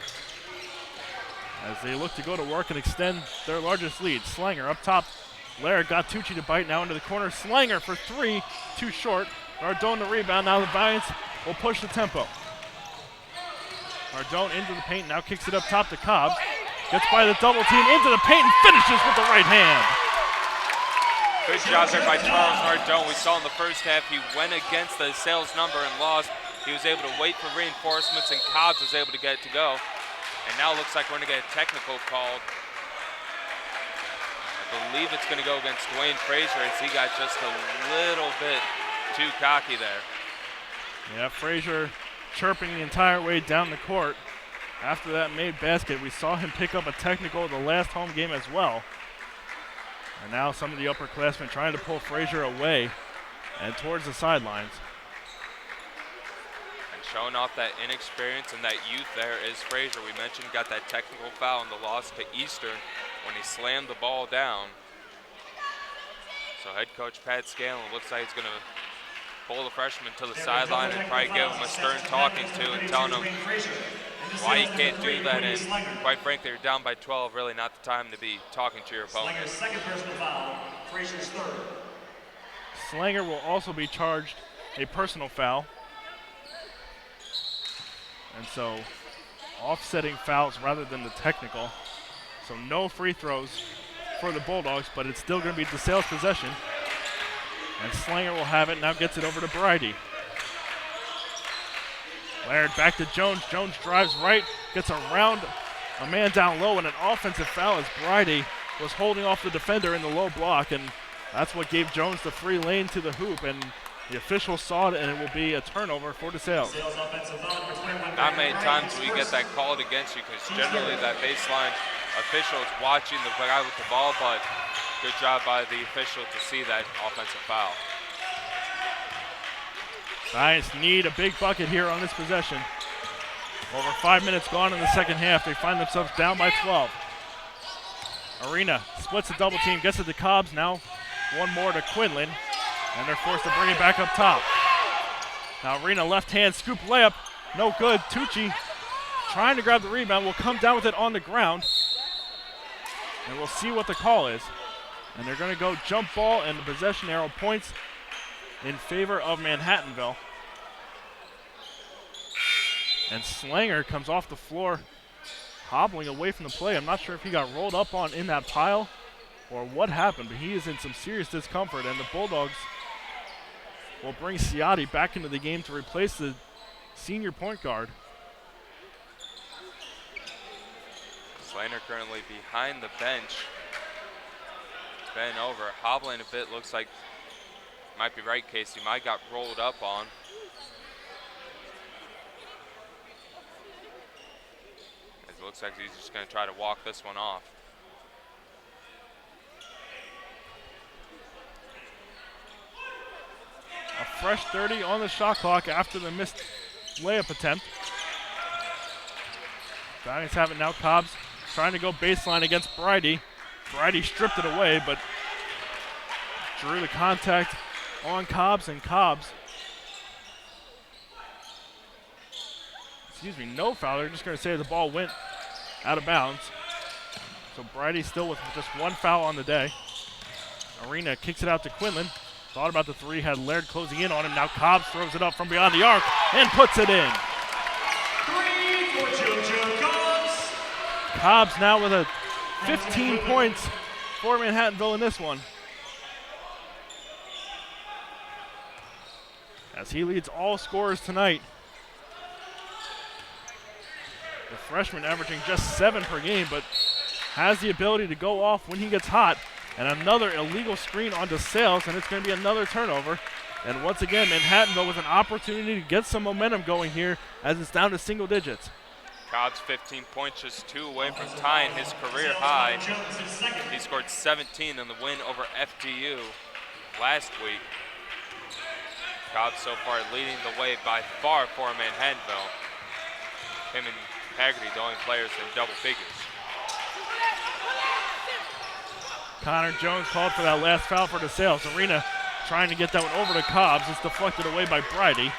as they look to go to work and extend their largest lead. Slanger up top. Laird got Tucci to bite, now into the corner. Slanger for three, too short. Nardone the rebound. Now the Valiants will push the tempo. Nardone into the paint, now kicks it up top to Cobbs. Gets by the double team into the paint and finishes with the right hand. Good job there by Charles Nardone. We saw in the first half he went against the sales number and lost. He was able to wait for reinforcements, and Cobbs was able to get it to go. And now it looks like we're going to get a technical called. I believe it's going to go against Dwayne Frazier as he got just a little bit too cocky there. Yeah, Frazier chirping the entire way down the court. After that made basket, we saw him pick up a technical the last home game as well. And now some of the upperclassmen trying to pull Frazier away and towards the sidelines. And showing off that inexperience and that youth there is Frazier. We mentioned got that technical foul in the loss to Eastern when he slammed the ball down. So head coach Pat Scanlon looks like he's going to pull the freshman to the sideline and probably give him a stern talking to and telling him why you can't do that. And quite frankly, you're down by 12, really not the time to be talking to your opponent. Slanger's second personal foul, Frazier's third. Slanger will also be charged a personal foul. And so offsetting fouls rather than the technical. So no free throws for the Bulldogs, but it's still going to be DeSales possession. And Slanger will have it, now gets it over to Bridie. Laird back to Jones. Jones drives right, gets around a man down low, and an offensive foul as Bridie was holding off the defender in the low block, and that's what gave Jones the free lane to the hoop, and the officials saw it, and it will be a turnover for DeSales. Not many times we get that called against you because generally that baseline official is watching the guy with the ball, but good job by the official to see that offensive foul. Giants need a big bucket here on this possession. Over 5 minutes gone in the second half. They find themselves down by 12. Arena splits the double team, gets it to Cobbs. Now one more to Quinlan, and they're forced to bring it back up top. Now Arena left hand scoop layup No good. Tucci trying to grab the rebound, will come down with it on the ground. And we'll see what the call is. And they're going to go jump ball, and the possession arrow points in favor of Manhattanville. And Slanger comes off the floor, hobbling away from the play. I'm not sure if he got rolled up on in that pile or what happened, but he is in some serious discomfort, and the Bulldogs will bring Ciotti back into the game to replace the senior point guard. Slanger currently behind the bench. Bent over, hobbling a bit, looks like, might be right, Casey, might got rolled up on. It looks like he's just going to try to walk this one off. A fresh 30 on the shot clock after the missed layup attempt. Valiants have it now. Cobbs trying to go baseline against Bridie. Bridie stripped it away, but drew the contact on Cobbs, and Cobbs, no foul. They're just going to say the ball went out of bounds. So Bridie still with just one foul on the day. Arena kicks it out to Quinlan. Thought about the three, had Laird closing in on him. Now Cobbs throws it up from beyond the arc and puts it in. 3 for JoJo Cobbs. Cobbs now with a 15 points for Manhattanville in this one, as he leads all scorers tonight. The freshman averaging just 7 per game, but has the ability to go off when he gets hot. And another illegal screen on DeSales, and it's going to be another turnover. And once again, Manhattanville with an opportunity to get some momentum going here as it's down to single digits. Cobbs 15 points, just 2 away from tying his career high. He scored 17 in the win over FDU last week. Cobbs so far leading the way by far for Manhattanville. Him and Haggerty, the only players in double figures. Connor Jones called for that last foul for DeSales. Arena trying to get that one over to Cobbs. It's deflected away by Bridie.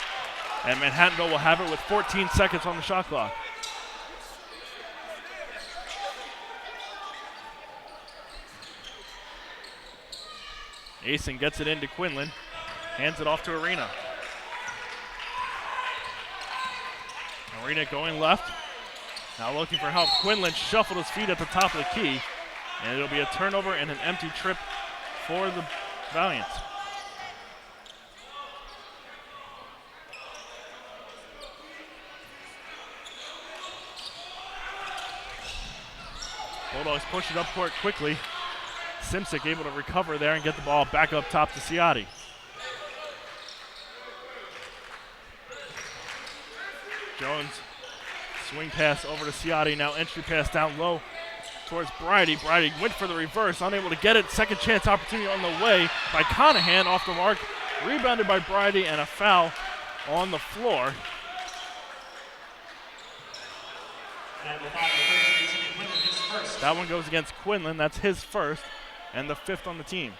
And Manhattanville will have it with 14 seconds on the shot clock. Asen gets it into Quinlan. Hands it off to Arena. Arena going left. Now looking for help. Quinlan shuffled his feet at the top of the key. And it'll be a turnover and an empty trip for the Valiants. Bulldogs push it up court quickly. Simsic able to recover there and get the ball back up top to Ciotti. Jones, swing pass over to Ciotti. Now entry pass down low towards Bridie. Bridie went for the reverse, unable to get it. Second chance opportunity on the way by Conahan, off the mark. Rebounded by Bridie, and a foul on the floor. That one goes against Quinlan. That's his first and the 5th on the team.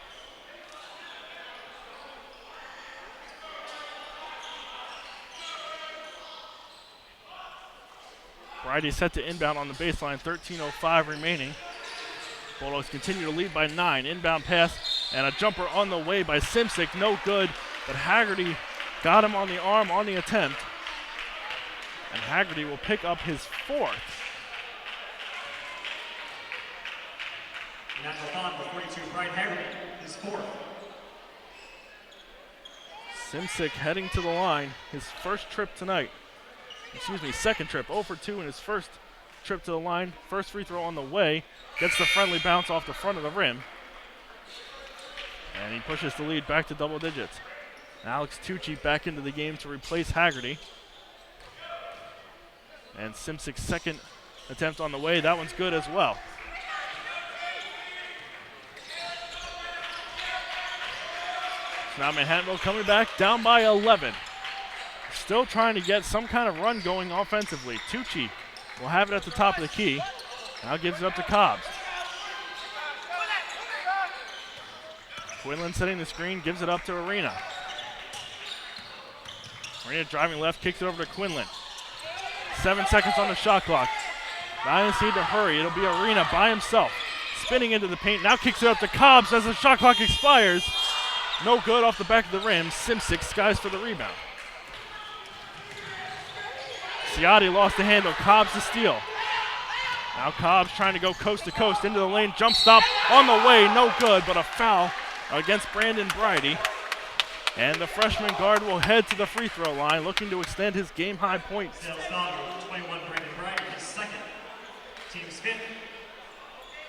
Bridie set to inbound on the baseline, 13:05 remaining. Bulldogs continue to lead by 9. Inbound pass and a jumper on the way by Simsic, no good, but Haggerty got him on the arm on the attempt. And Haggerty will pick up his 4th. Natural foul for 42, Brian Haggerty, his 4th. Simsic heading to the line, his first trip tonight. Second trip, 0 for 2 in his first trip to the line. First free throw on the way, gets the friendly bounce off the front of the rim. And he pushes the lead back to double digits. Alex Tucci back into the game to replace Haggerty. And Simsic's second attempt on the way, that one's good as well. So now Manhattanville coming back down by 11. Still trying to get some kind of run going offensively. Tucci will have it at the top of the key. Now gives it up to Cobbs. Quinlan setting the screen, gives it up to Arena. Arena driving left, kicks it over to Quinlan. 7 seconds on the shot clock. Lions need to hurry. It'll be Arena by himself. Spinning into the paint. Now kicks it up to Cobbs as the shot clock expires. No good off the back of the rim. Simsic skies for the rebound. Ciotti lost the handle. Cobbs the steal. Now Cobbs trying to go coast to coast into the lane. Jump stop on the way. No good, but a foul against Brandon Bridey. And the freshman guard will head to the free throw line, looking to extend his game-high points. Sales foul, 21, Brandon Bridey, his second. Team's fifth.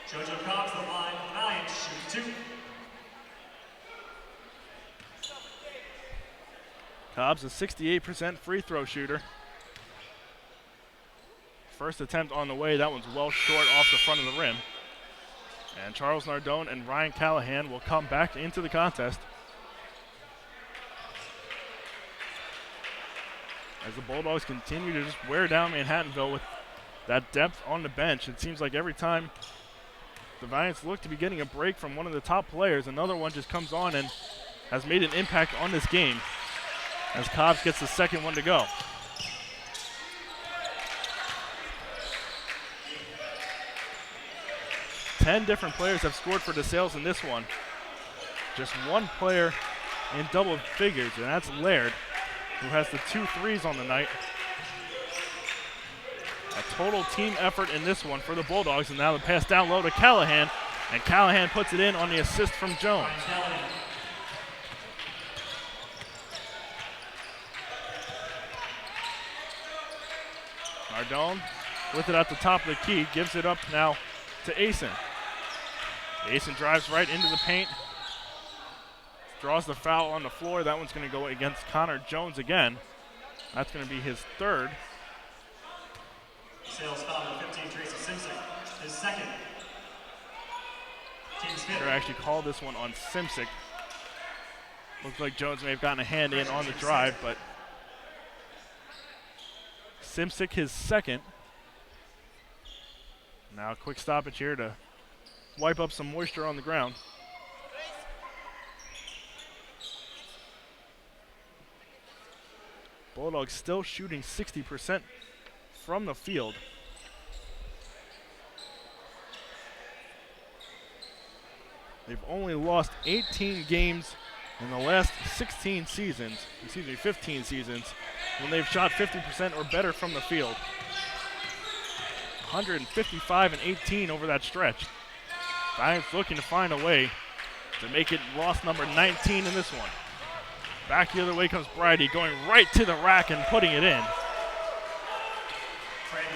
JoJo Cobbs, the line, Lions shoot 2. Cobbs a 68% free throw shooter. First attempt on the way, that one's well short off the front of the rim. And Charles Nardone and Ryan Callahan will come back into the contest. As the Bulldogs continue to just wear down Manhattanville with that depth on the bench. It seems like every time the Valiants look to be getting a break from one of the top players, another one just comes on and has made an impact on this game as Cobbs gets the second one to go. Ten different players have scored for DeSales in this one. Just one player in double figures, and that's Laird, who has the 2 threes on the night. A total team effort in this one for the Bulldogs, and now the pass down low to Callahan, and Callahan puts it in on the assist from Jones. Nardone with it at the top of the key, gives it up now to Asen. Asen drives right into the paint, draws the foul on the floor. That one's going to go against Connor Jones again. That's going to be his third. Sales foul, 15, Tracy Simpson, his second. Team's fifth. They actually called this one on Simsic. Looks like Jones may have gotten a hand in on the drive, but Simsic his second. Now a quick stoppage here to wipe up some moisture on the ground. Bulldogs still shooting 60% from the field. They've only lost 18 games in the last 15 seasons, when they've shot 50% or better from the field. 155-18 over that stretch. Giants looking to find a way to make it loss number 19 in this one. Back the other way comes Bridey, going right to the rack and putting it in.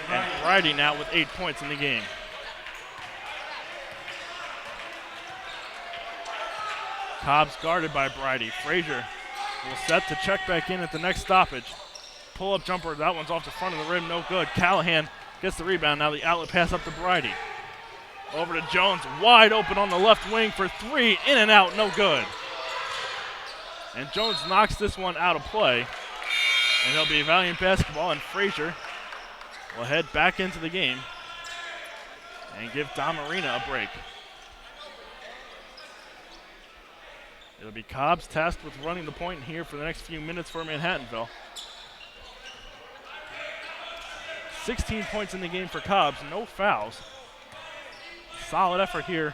And Bridey now with 8 points in the game. Cobbs guarded by Bridey. Frazier will set to check back in at the next stoppage. Pull-up jumper, that one's off the front of the rim, no good. Callahan gets the rebound, now the outlet pass up to Bridey. Over to Jones, wide open on the left wing for 3, in and out, no good. And Jones knocks this one out of play. And it'll be Valiant basketball, and Frazier will head back into the game and give Dom Arena a break. It'll be Cobbs tasked with running the point here for the next few minutes for Manhattanville. 16 points in the game for Cobbs, no fouls. Solid effort here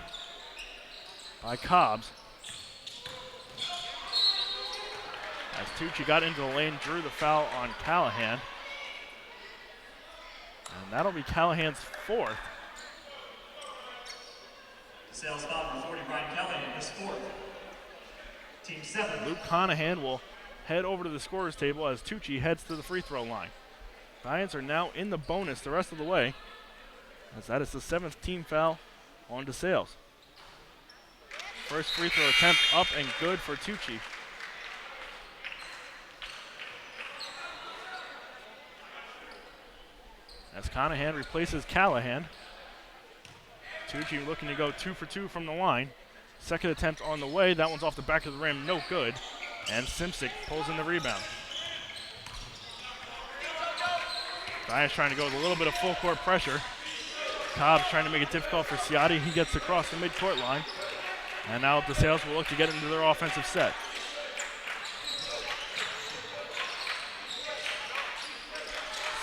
by Cobbs. As Tucci got into the lane, drew the foul on Callahan. And that'll be Callahan's fourth. Sales foul for 40, Ryan Callahan, his fourth. Team 7. Luke Conahan will head over to the scorer's table as Tucci heads to the free throw line. Giants are now in the bonus the rest of the way, as that is the 7th team foul on DeSales. First free throw attempt up and good for Tucci. As Conahan replaces Callahan. Tucci looking to go 2 for 2 from the line. Second attempt on the way. That one's off the back of the rim, no good. And Simsic pulls in the rebound. Giants trying to go with a little bit of full court pressure. Cobbs trying to make it difficult for Ciotti. He gets across the midcourt line. And now DeSales will look to get into their offensive set.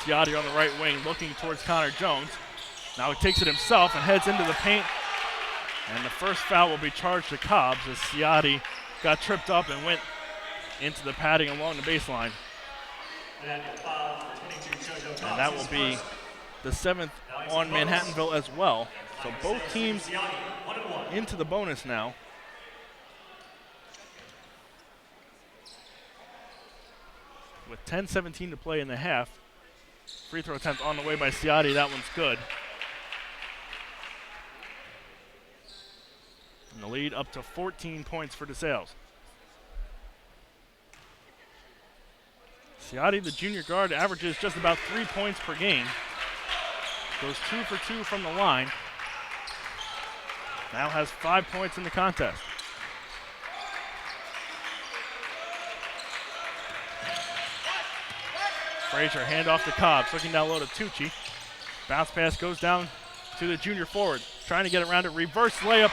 Ciotti on the right wing looking towards Connor Jones. Now he takes it himself and heads into the paint. And the first foul will be charged to Cobbs as Ciotti got tripped up and went into the padding along the baseline. And foul for 22, JoJo Cobbs. And that will be the 7th on Manhattanville as well. So both teams into the bonus now. With 10:17 to play in the half. Free throw attempt on the way by Ciotti. That one's good. And the lead up to 14 points for DeSales. Ciotti, the junior guard, averages just about 3 points per game. Goes 2 for 2 from the line. Now has 5 points in the contest. Frazier, handoff to Cobbs, looking down low to Tucci. Bounce pass goes down to the junior forward. Trying to get around it, reverse layup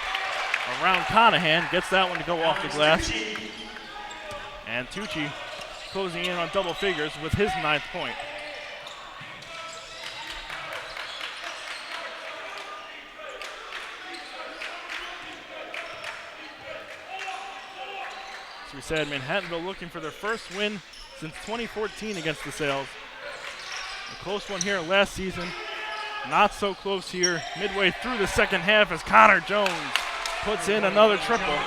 around Conahan. Gets that one to go off the glass. And Tucci closing in on double figures with his 9th point. As we said, Manhattanville looking for their first win since 2014 against DeSales. A close one here last season. Not so close here midway through the second half as Connor Jones puts in another triple.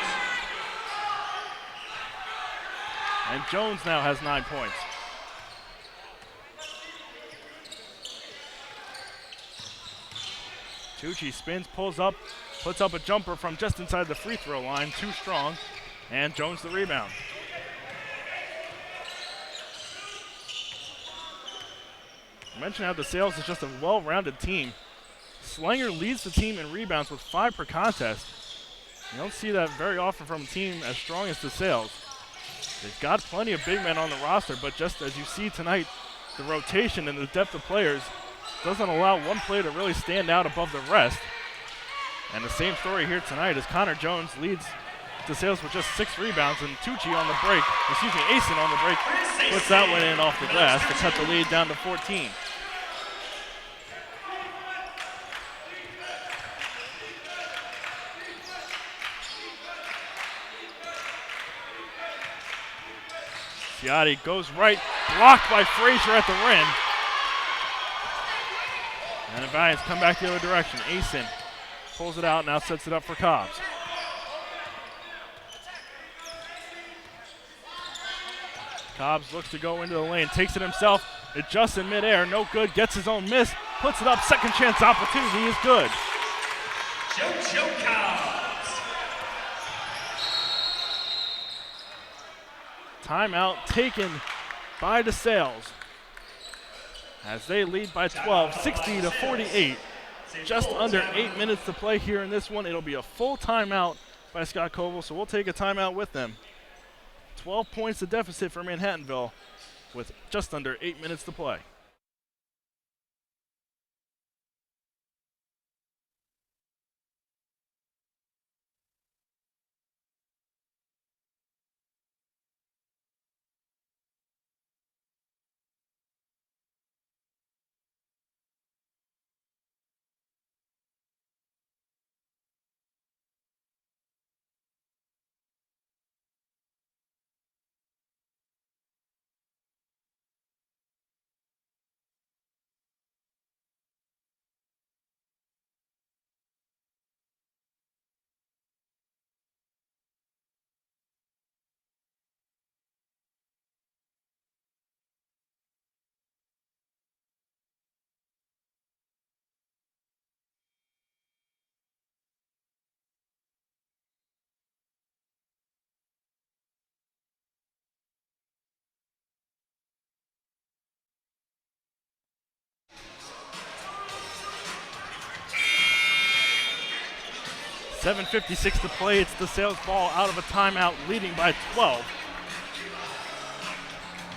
And Jones now has 9 points. Tucci spins, pulls up, puts up a jumper from just inside the free throw line, too strong, and Jones the rebound. I mentioned how DeSales is just a well-rounded team. Slanger leads the team in rebounds with 5 per contest. You don't see that very often from a team as strong as DeSales. They've got plenty of big men on the roster, but just as you see tonight, the rotation and the depth of players doesn't allow one player to really stand out above the rest. And the same story here tonight as Connor Jones leads DeSales with just 6 rebounds, and Tucci on the break, Asen on the break, puts that one in off the glass to cut the lead down to 14. Ciotti goes right, blocked by Frazier at the rim. And the Valiants come back the other direction. Asen pulls it out, now sets it up for Cobbs. Cobbs looks to go into the lane, takes it himself, adjusts in midair, no good, gets his own miss, puts it up, second chance opportunity is good. JoJo Cobbs. Timeout taken by DeSales as they lead by 12, 60-48. Just under 8 minutes to play here in this one. It'll be a full timeout by Scott Koval, so we'll take a timeout with them. 12 points the deficit for Manhattanville with just under 8 minutes to play. .756 to play. It's DeSales ball out of a timeout, leading by 12.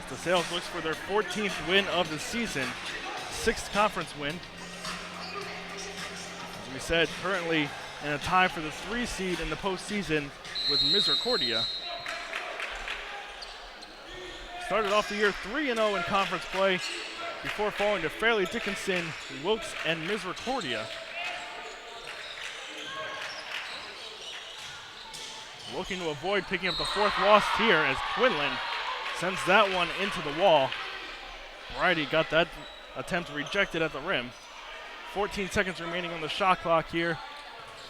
DeSales looks for their 14th win of the season, 6th conference win. As we said, currently in a tie for the 3 seed in the postseason with Misericordia. Started off the year 3-0 in conference play, before falling to Fairleigh Dickinson, Wilkes, and Misericordia. Looking to avoid picking up the fourth loss here as Quinlan sends that one into the wall. Bridie got that attempt rejected at the rim. 14 seconds remaining on the shot clock here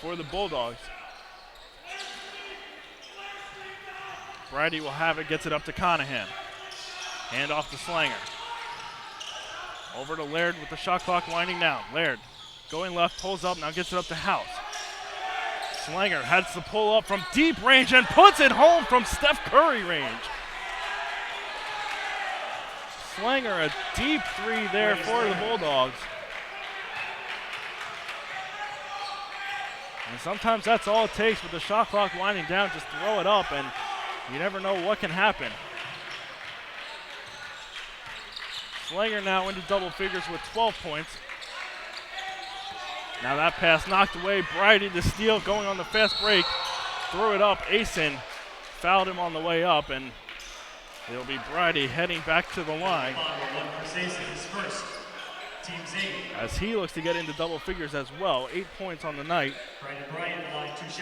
for the Bulldogs. Bridie will have it, gets it up to Conahan. Hand off to Slanger. Over to Laird with the shot clock winding down. Laird going left, pulls up, now gets it up to House. Slanger has to pull up from deep range and puts it home from Steph Curry range. Slanger, a deep three there for the Bulldogs. And sometimes that's all it takes with the shot clock winding down. Just throw it up and you never know what can happen. Slanger now into double figures with 12 points. Now that pass knocked away. Bridie to steal, going on the fast break. Threw it up. Asen fouled him on the way up, and it'll be Bridie heading back to the line as he looks to get into double figures as well. 8 points on the night.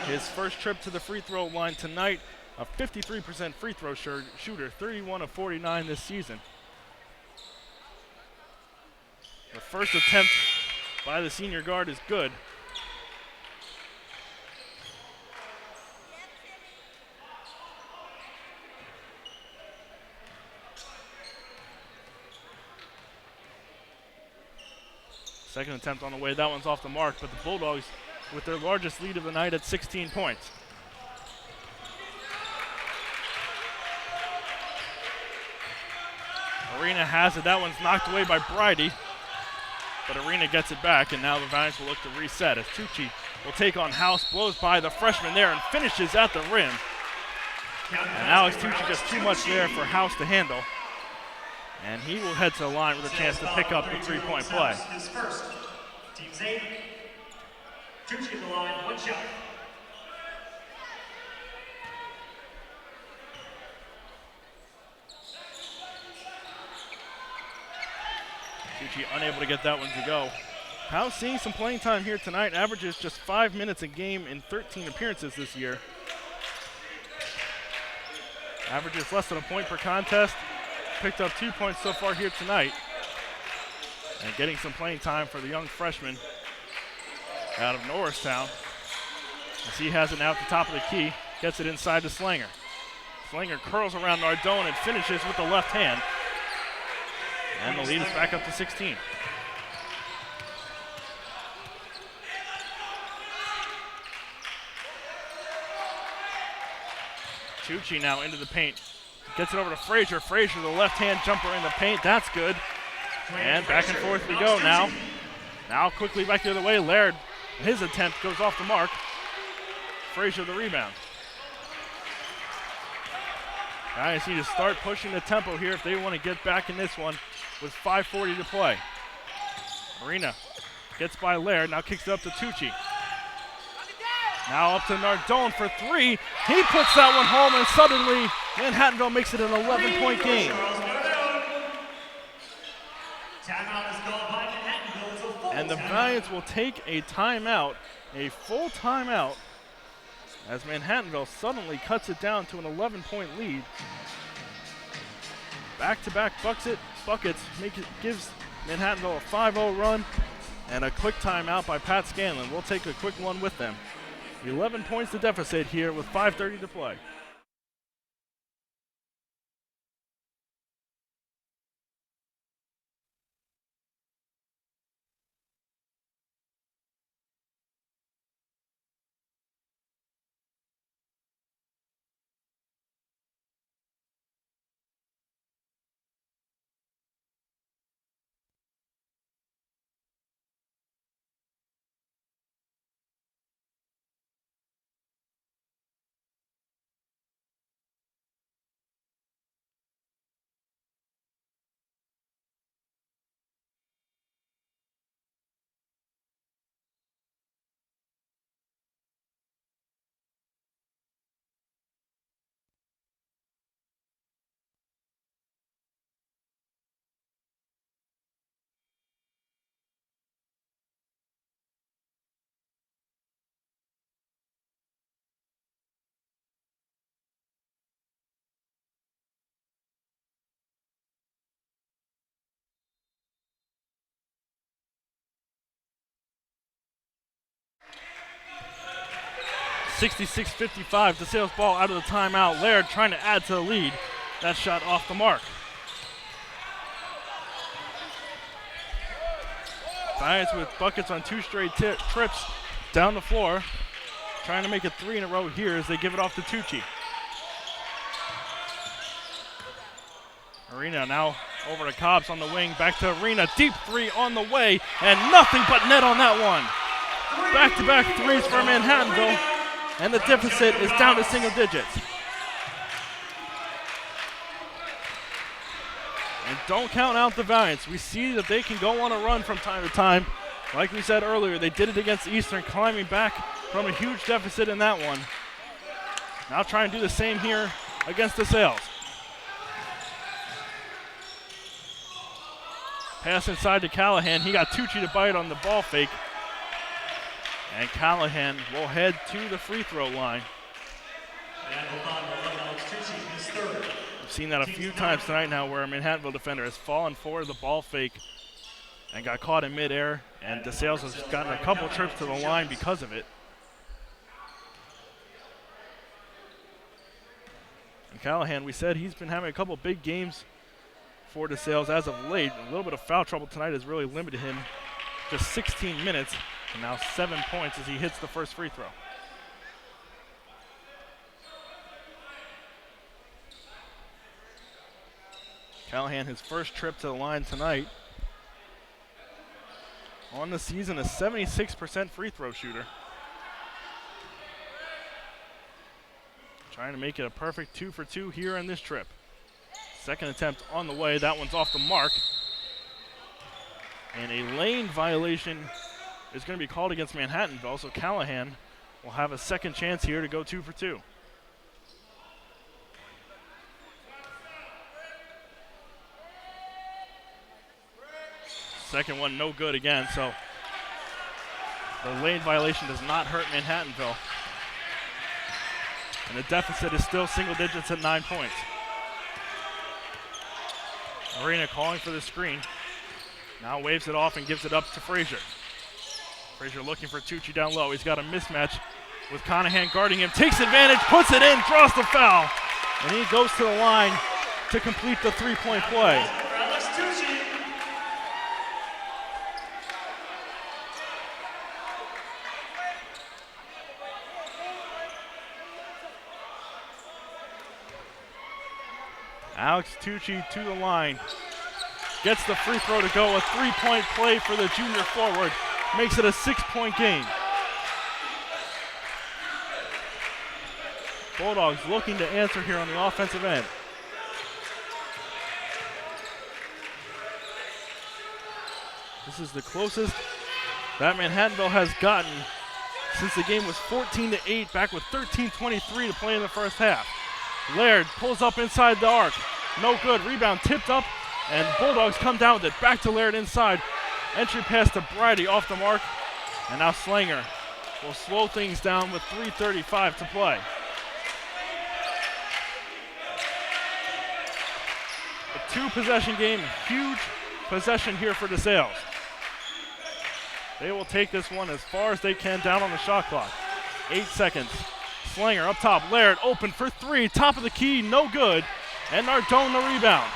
His first trip to the free throw line tonight. A 53% free throw shooter, 31 of 49 this season. The first attempt by the senior guard is good. Second attempt on the way, that one's off the mark, but the Bulldogs with their largest lead of the night at 16 points. Arena has it, that one's knocked away by Bridie. But Arena gets it back, and now the Valiants will look to reset as Tucci will take on House, blows by the freshman there and finishes at the rim. And Alex Tucci just too much there for House to handle. And he will head to the line with a chance to pick up the three-point play. His first. Team's 8. Tucci at the line, one shot. Tucci unable to get that one to go. House seeing some playing time here tonight. Averages just 5 minutes a game in 13 appearances this year. Averages less than a point per contest. Picked up 2 points so far here tonight. And getting some playing time for the young freshman out of Norristown. As he has it now at the top of the key. Gets it inside to Slanger. Slanger curls around Nardone and finishes with the left hand. And the lead is back up to 16. Tucci now into the paint. Gets it over to Frazier. Frazier, the left-hand jumper in the paint. That's good. And back and forth we go now. Now quickly back the other way. Laird, his attempt goes off the mark. Frazier the rebound. Guys need to start pushing the tempo here if they want to get back in this one with 5:40 to play. Arena gets by Laird, now kicks it up to Tucci. Now up to Nardone for three. He puts that one home, and suddenly Manhattanville makes it an 11-point game. And the Valiants will take a timeout, a full timeout, as Manhattanville suddenly cuts it down to an 11-point lead. Back-to-back buckets gives Manhattanville a 5-0 run, and a quick timeout by Pat Scanlon. We'll take a quick one with them. 11 points to deficit here with 5:30 to play. 66-55, DeSales ball out of the timeout. Laird trying to add to the lead. That shot off the mark. Valiants with buckets on 2 straight trips down the floor. Trying to make it 3 in a row here as they give it off to Tucci. Arena now over to Cobbs on the wing. Back to Arena. Deep 3 on the way. And nothing but net on that one. Back-to-back threes for Manhattanville. And the deficit is down to single digits. And don't count out the Valiants. We see that they can go on a run from time to time. Like we said earlier, they did it against Eastern, climbing back from a huge deficit in that one. Now try and do the same here against DeSales. Pass inside to Callahan. He got Tucci to bite on the ball fake. And Callahan will head to the free throw line. We've seen that a few times tonight now where a Manhattanville defender has fallen for the ball fake and got caught in midair, and DeSales has gotten a couple trips to the line because of it. And Callahan, we said he's been having a couple big games for DeSales as of late. A little bit of foul trouble tonight has really limited him. Just 16 minutes, and now 7 points as he hits the first free throw. Callahan, his first trip to the line tonight. On the season, a 76% free throw shooter. Trying to make it a perfect 2 for 2 here in this trip. Second attempt on the way. That one's off the mark. And a lane violation is going to be called against Manhattanville, so Callahan will have a second chance here to go 2 for 2. Second one no good again, so the lane violation does not hurt Manhattanville. And the deficit is still single digits at 9 points. Arena calling for the screen. Now waves it off and gives it up to Frazier. Frazier looking for Tucci down low. He's got a mismatch with Conahan guarding him. Takes advantage, puts it in, draws the foul. And he goes to the line to complete the three-point play. Alex Tucci to the line. Gets the free throw to go. A three-point play for the junior forward. Makes it a 6-point game. Bulldogs looking to answer here on the offensive end. This is the closest that Manhattanville has gotten since the game was 14-8, back with 13:23 to play in the first half. Laird pulls up inside the arc. No good. Rebound tipped up, and Bulldogs come down with it. Back to Laird inside. Entry pass to Brady off the mark. And now Slanger will slow things down with 3:35 to play. A two-possession game. Huge possession here for DeSales. They will take this one as far as they can down on the shot clock. 8 seconds. Slanger up top. Laird open for three. Top of the key. No good. And Nardone the rebound.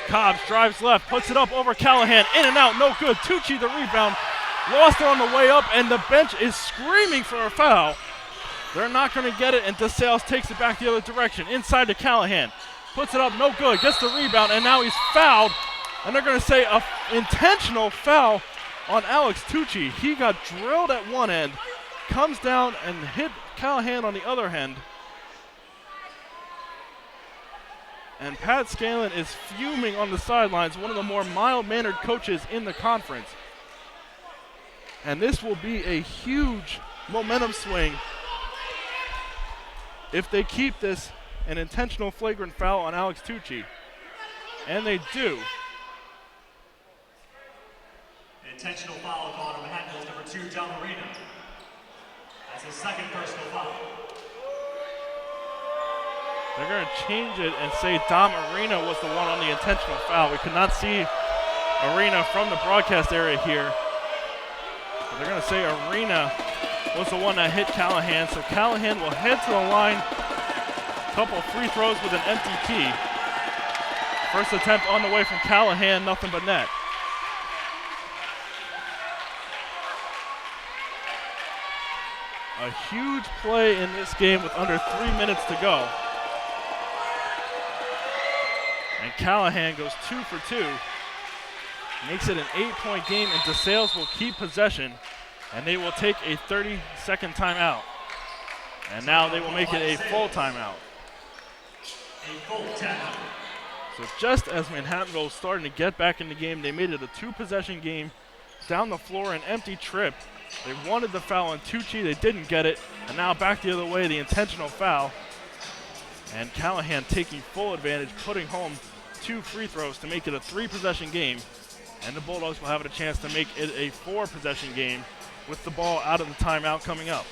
Cobbs drives left. Puts it up over Callahan. In and out. No good. Tucci the rebound. Lost it on the way up. And the bench is screaming for a foul. They're not going to get it. And DeSales takes it back the other direction. Inside to Callahan. Puts it up. No good. Gets the rebound. And now he's fouled. And they're going to say an intentional foul on Alex Tucci. He got drilled at one end, comes down and hit Callahan on the other end. And Pat Scanlon is fuming on the sidelines, one of the more mild-mannered coaches in the conference. And this will be a huge momentum swing if they keep this an intentional flagrant foul on Alex Tucci. And they do. Intentional foul called on Manhattanville's number 2, John Marino. That's his second personal foul. They're going to change it and say Dom Arena was the one on the intentional foul. We could not see Arena from the broadcast area here. But They're going to say Arena was the one that hit Callahan, so Callahan will head to the line. Couple free throws with an empty tee. First attempt on the way from Callahan, nothing but net. A huge play in this game with under 3 minutes to go. And Callahan goes 2 for 2. Makes it an 8-point game, and DeSales will keep possession, and they will take a 30-second timeout. And now they will make it a full timeout. So just as Manhattanville was starting to get back in the game, they made it a 2-possession game. Down the floor, an empty trip. They wanted the foul on Tucci, they didn't get it, and now back the other way, the intentional foul. And Callahan taking full advantage, putting home 2 free throws to make it a 3-possession game. And the Bulldogs will have a chance to make it a 4-possession game with the ball out of the timeout coming up.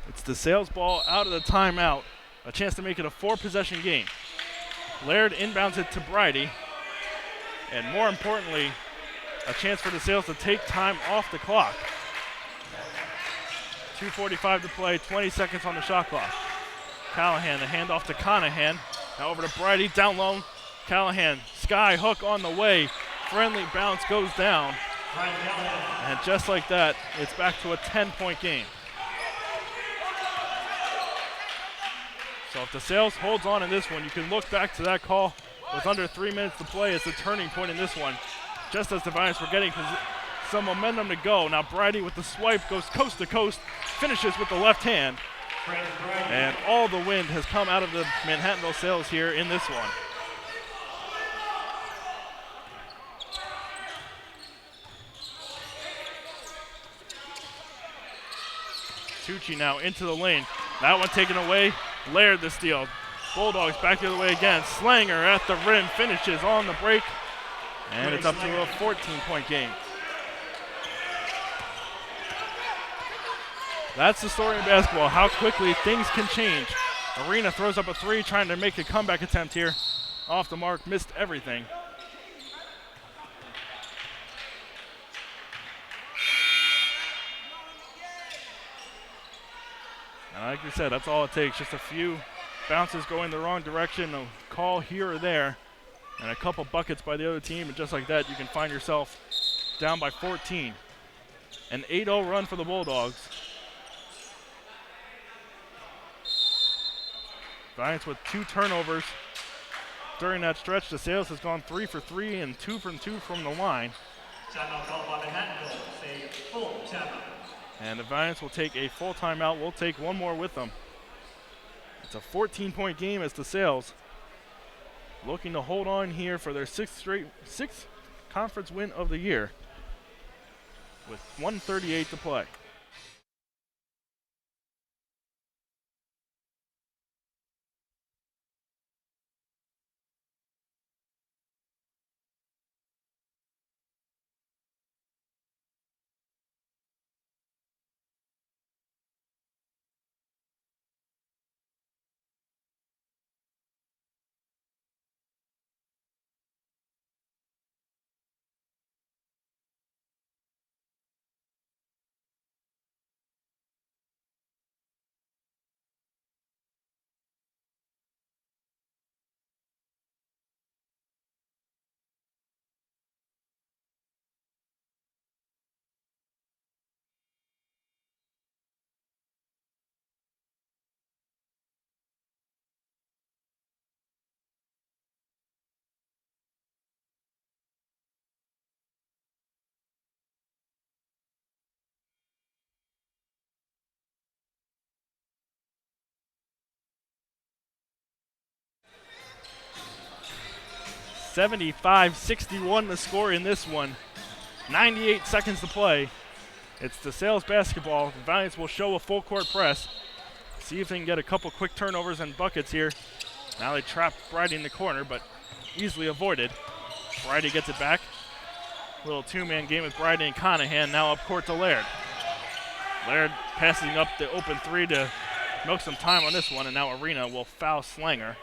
It's DeSales ball out of the timeout. A chance to make it a 4-possession game. Laird inbounds it to Bridie. And more importantly, a chance for DeSales to take time off the clock. 2:45 to play, 20 seconds on the shot clock. Callahan, the handoff to Conahan. Now over to Bridie, down low. Callahan, sky hook on the way. Friendly bounce goes down. And just like that, it's back to a 10-point game. So if DeSales holds on in this one, you can look back to that call with under 3 minutes to play as the turning point in this one. Just as the Viants were getting some momentum to go. Now Bridie with the swipe goes coast to coast, finishes with the left hand. And all the wind has come out of the Manhattanville Sails here in this one. Tucci now into the lane. That one taken away. Laird the steal. Bulldogs back the other way again. Slanger at the rim finishes on the break. And it's up to a 14-point game. That's the story in basketball, how quickly things can change. Arena throws up a 3, trying to make a comeback attempt here. Off the mark, missed everything. And like we said, that's all it takes. Just a few bounces going the wrong direction, a call here or there, and a couple buckets by the other team, and just like that, you can find yourself down by 14. An 8-0 run for the Bulldogs. Giants with 2 turnovers during that stretch. DeSales has gone 3 for 3 and 2 from 2 from the line. Timeout called by Manhattanville. Say full timeout. And the Giants will take a full timeout. We'll take one more with them. It's a 14-point game as DeSales looking to hold on here for their sixth conference win of the year with 1:38 to play. 75-61 the score in this one. 98 seconds to play. It's DeSales basketball. The Valiants will show a full court press. See if they can get a couple quick turnovers and buckets here. Now they trap Bridie in the corner, but easily avoided. Bridie gets it back. Little two-man game with Bridie and Conahan. Now up court to Laird. Laird passing up the open three to milk some time on this one, and now Arena will foul Slanger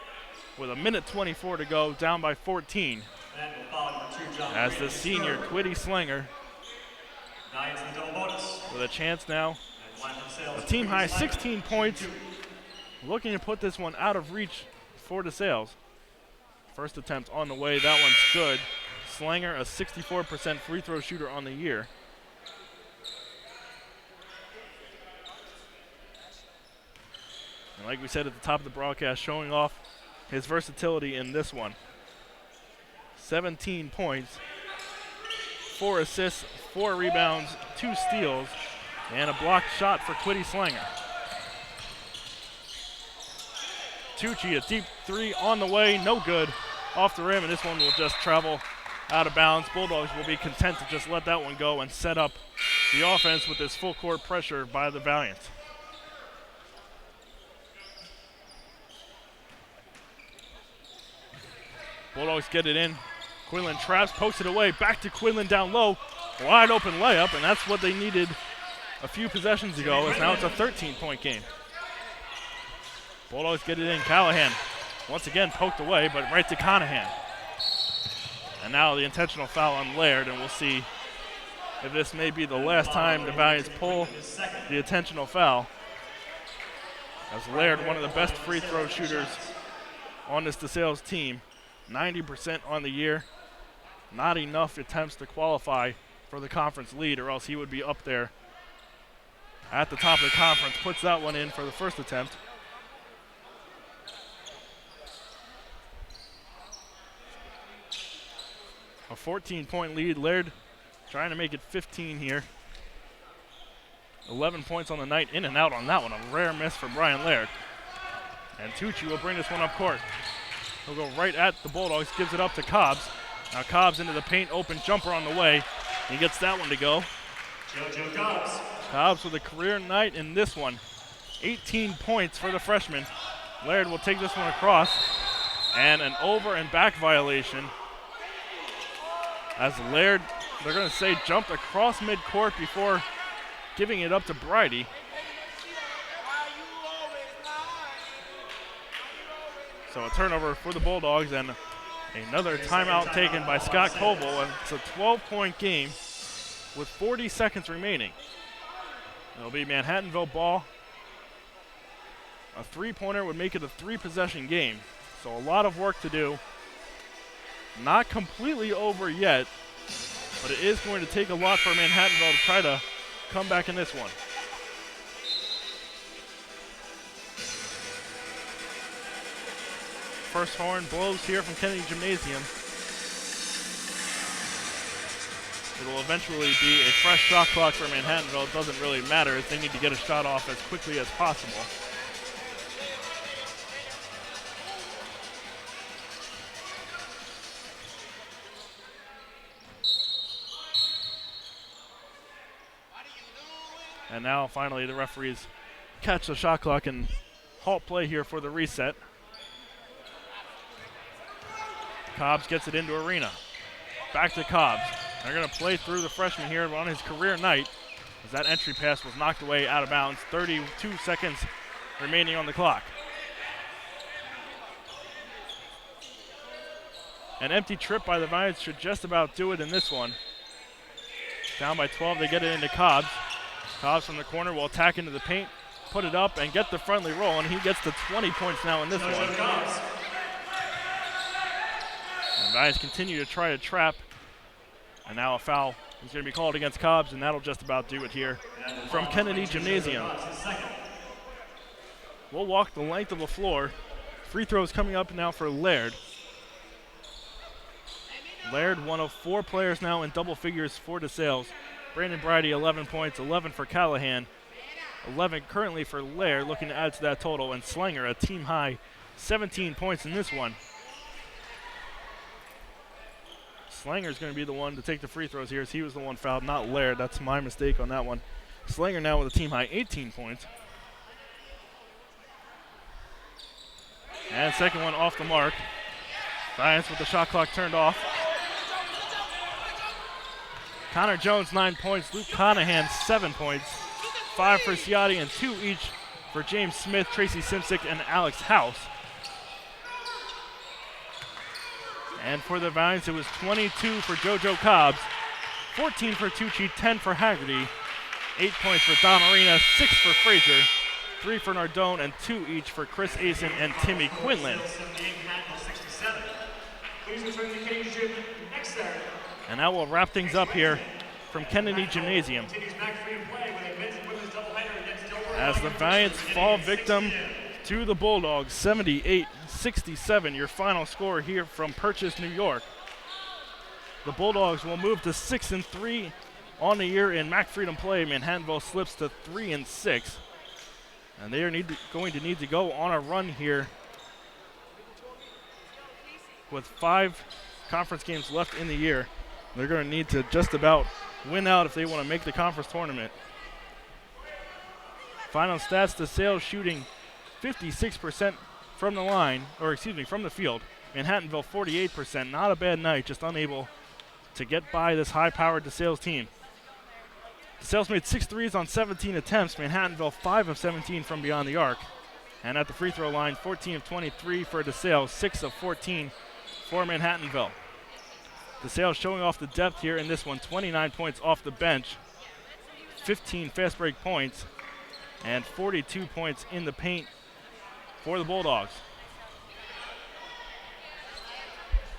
with a minute 24 to go, down by 14. As the senior, Quiddy Slanger, with a chance now. A team high 16 points, looking to put this one out of reach for DeSales. First attempt on the way, that one's good. Slanger, a 64% free throw shooter on the year. And like we said at the top of the broadcast, showing off his versatility in this one. 17 points, 4 assists, 4 rebounds, 2 steals, and a blocked shot for Quiddy Slanger. Tucci, a deep three on the way, no good. Off the rim, and this one will just travel out of bounds. Bulldogs will be content to just let that one go and set up the offense with this full court pressure by the Valiants. Bulldogs get it in. Quinlan traps, pokes it away, back to Quinlan down low. Wide open layup, and that's what they needed a few possessions ago, as now it's a 13-point game. Bulldogs get it in. Callahan once again poked away, but right to Conahan. And now the intentional foul on Laird, and we'll see if this may be the last time the Valiants pull the intentional foul. As Laird, one of the best free throw shooters on this DeSales team, 90% on the year. Not enough attempts to qualify for the conference lead, or else he would be up there at the top of the conference. Puts that one in for the first attempt. A 14-point lead. Laird trying to make it 15 here. 11 points on the night, in and out on that one. A rare miss for Brian Laird. And Tucci will bring this one up court. He'll go right at the Bulldogs, gives it up to Cobbs. Now Cobbs into the paint, open jumper on the way. He gets that one to go. JoJo Cobbs. Cobbs with a career night in this one. 18 points for the freshman. Laird will take this one across. And an over and back violation. As Laird, they're going to say, jumped across midcourt before giving it up to Bridie. So a turnover for the Bulldogs, and another timeout taken by Scott Koval, and it's a 12-point game with 40 seconds remaining. It'll be Manhattanville ball. A three-pointer would make it a 3-possession game. So a lot of work to do. Not completely over yet, but it is going to take a lot for Manhattanville to try to come back in this one. First horn blows here from Kennedy Gymnasium. It will eventually be a fresh shot clock for Manhattanville. It doesn't really matter as they need to get a shot off as quickly as possible. And now finally the referees catch the shot clock and halt play here for the reset. Cobbs gets it into Arena. Back to Cobbs. They're going to play through the freshman here on his career night, as that entry pass was knocked away out of bounds. 32 seconds remaining on the clock. An empty trip by the Valiants should just about do it in this one. Down by 12, they get it into Cobbs. Cobbs from the corner will attack into the paint, put it up, and get the friendly roll, and he gets to 20 points now in this one. And Valiants continue to try to trap, and now a foul is going to be called against Cobbs, and that'll just about do it here from Kennedy Gymnasium. We'll walk the length of the floor. Free throws coming up now for Laird. Laird, one of 4 players now in double figures for DeSales. Brandon Bridie, 11 points, 11 for Callahan, 11 currently for Laird, looking to add to that total, and Slanger, a team high 17 points in this one. Slanger's going to be the one to take the free throws here, as he was the one fouled, not Laird. That's my mistake on that one. Slanger now with a team-high 18 points. And second one off the mark. Giants with the shot clock turned off. Connor Jones, 9 points. Luke Conahan, 7 points. 5 for Ciotti and 2 each for James Smith, Tracy Simsick, and Alex House. And for the Valiants, it was 22 for JoJo Cobbs, 14 for Tucci, 10 for Haggerty, 8 points for Don Arena, 6 for Frazier, 3 for Nardone, and 2 each for Chris Asen and Timmy Quinlan. Please return to Kennedy Gym next Saturday. And that will wrap things up here from Kennedy Gymnasium, as the Valiants fall victim to the Bulldogs, 78-67, your final score here from Purchase, New York. The Bulldogs will move to 6-3 on the year in MAC Freedom play. Manhattanville slips to 3-6, and they are going to need to go on a run here with 5 conference games left in the year. They're going to need to just about win out if they want to make the conference tournament. Final stats: DeSales shooting 56% from the line, from the field. Manhattanville 48%. Not a bad night, just unable to get by this high-powered DeSales team. DeSales made 6 threes on 17 attempts. Manhattanville 5 of 17 from beyond the arc. And at the free throw line, 14 of 23 for DeSales, 6 of 14 for Manhattanville. DeSales showing off the depth here in this one. 29 points off the bench, 15 fast break points, and 42 points in the paint for the Bulldogs.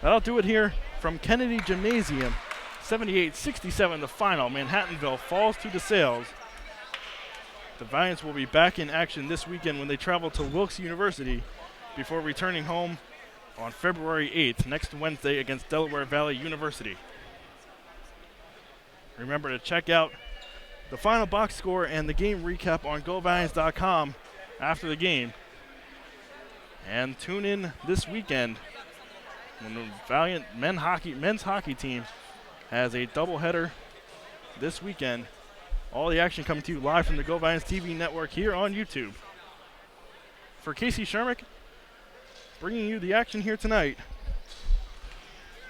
That'll do it here from Kennedy Gymnasium. 78-67 the final. Manhattanville falls to DeSales. The Valiants will be back in action this weekend when they travel to Wilkes University before returning home on February 8th, next Wednesday, against Delaware Valley University. Remember to check out the final box score and the game recap on GoValiants.com after the game. And tune in this weekend when the Valiant men's hockey team has a doubleheader this weekend. All the action coming to you live from the Go Valiants TV network here on YouTube. For Casey Shermick, bringing you the action here tonight,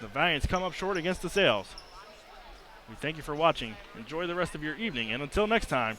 the Valiants come up short against DeSales. We thank you for watching. Enjoy the rest of your evening, and until next time,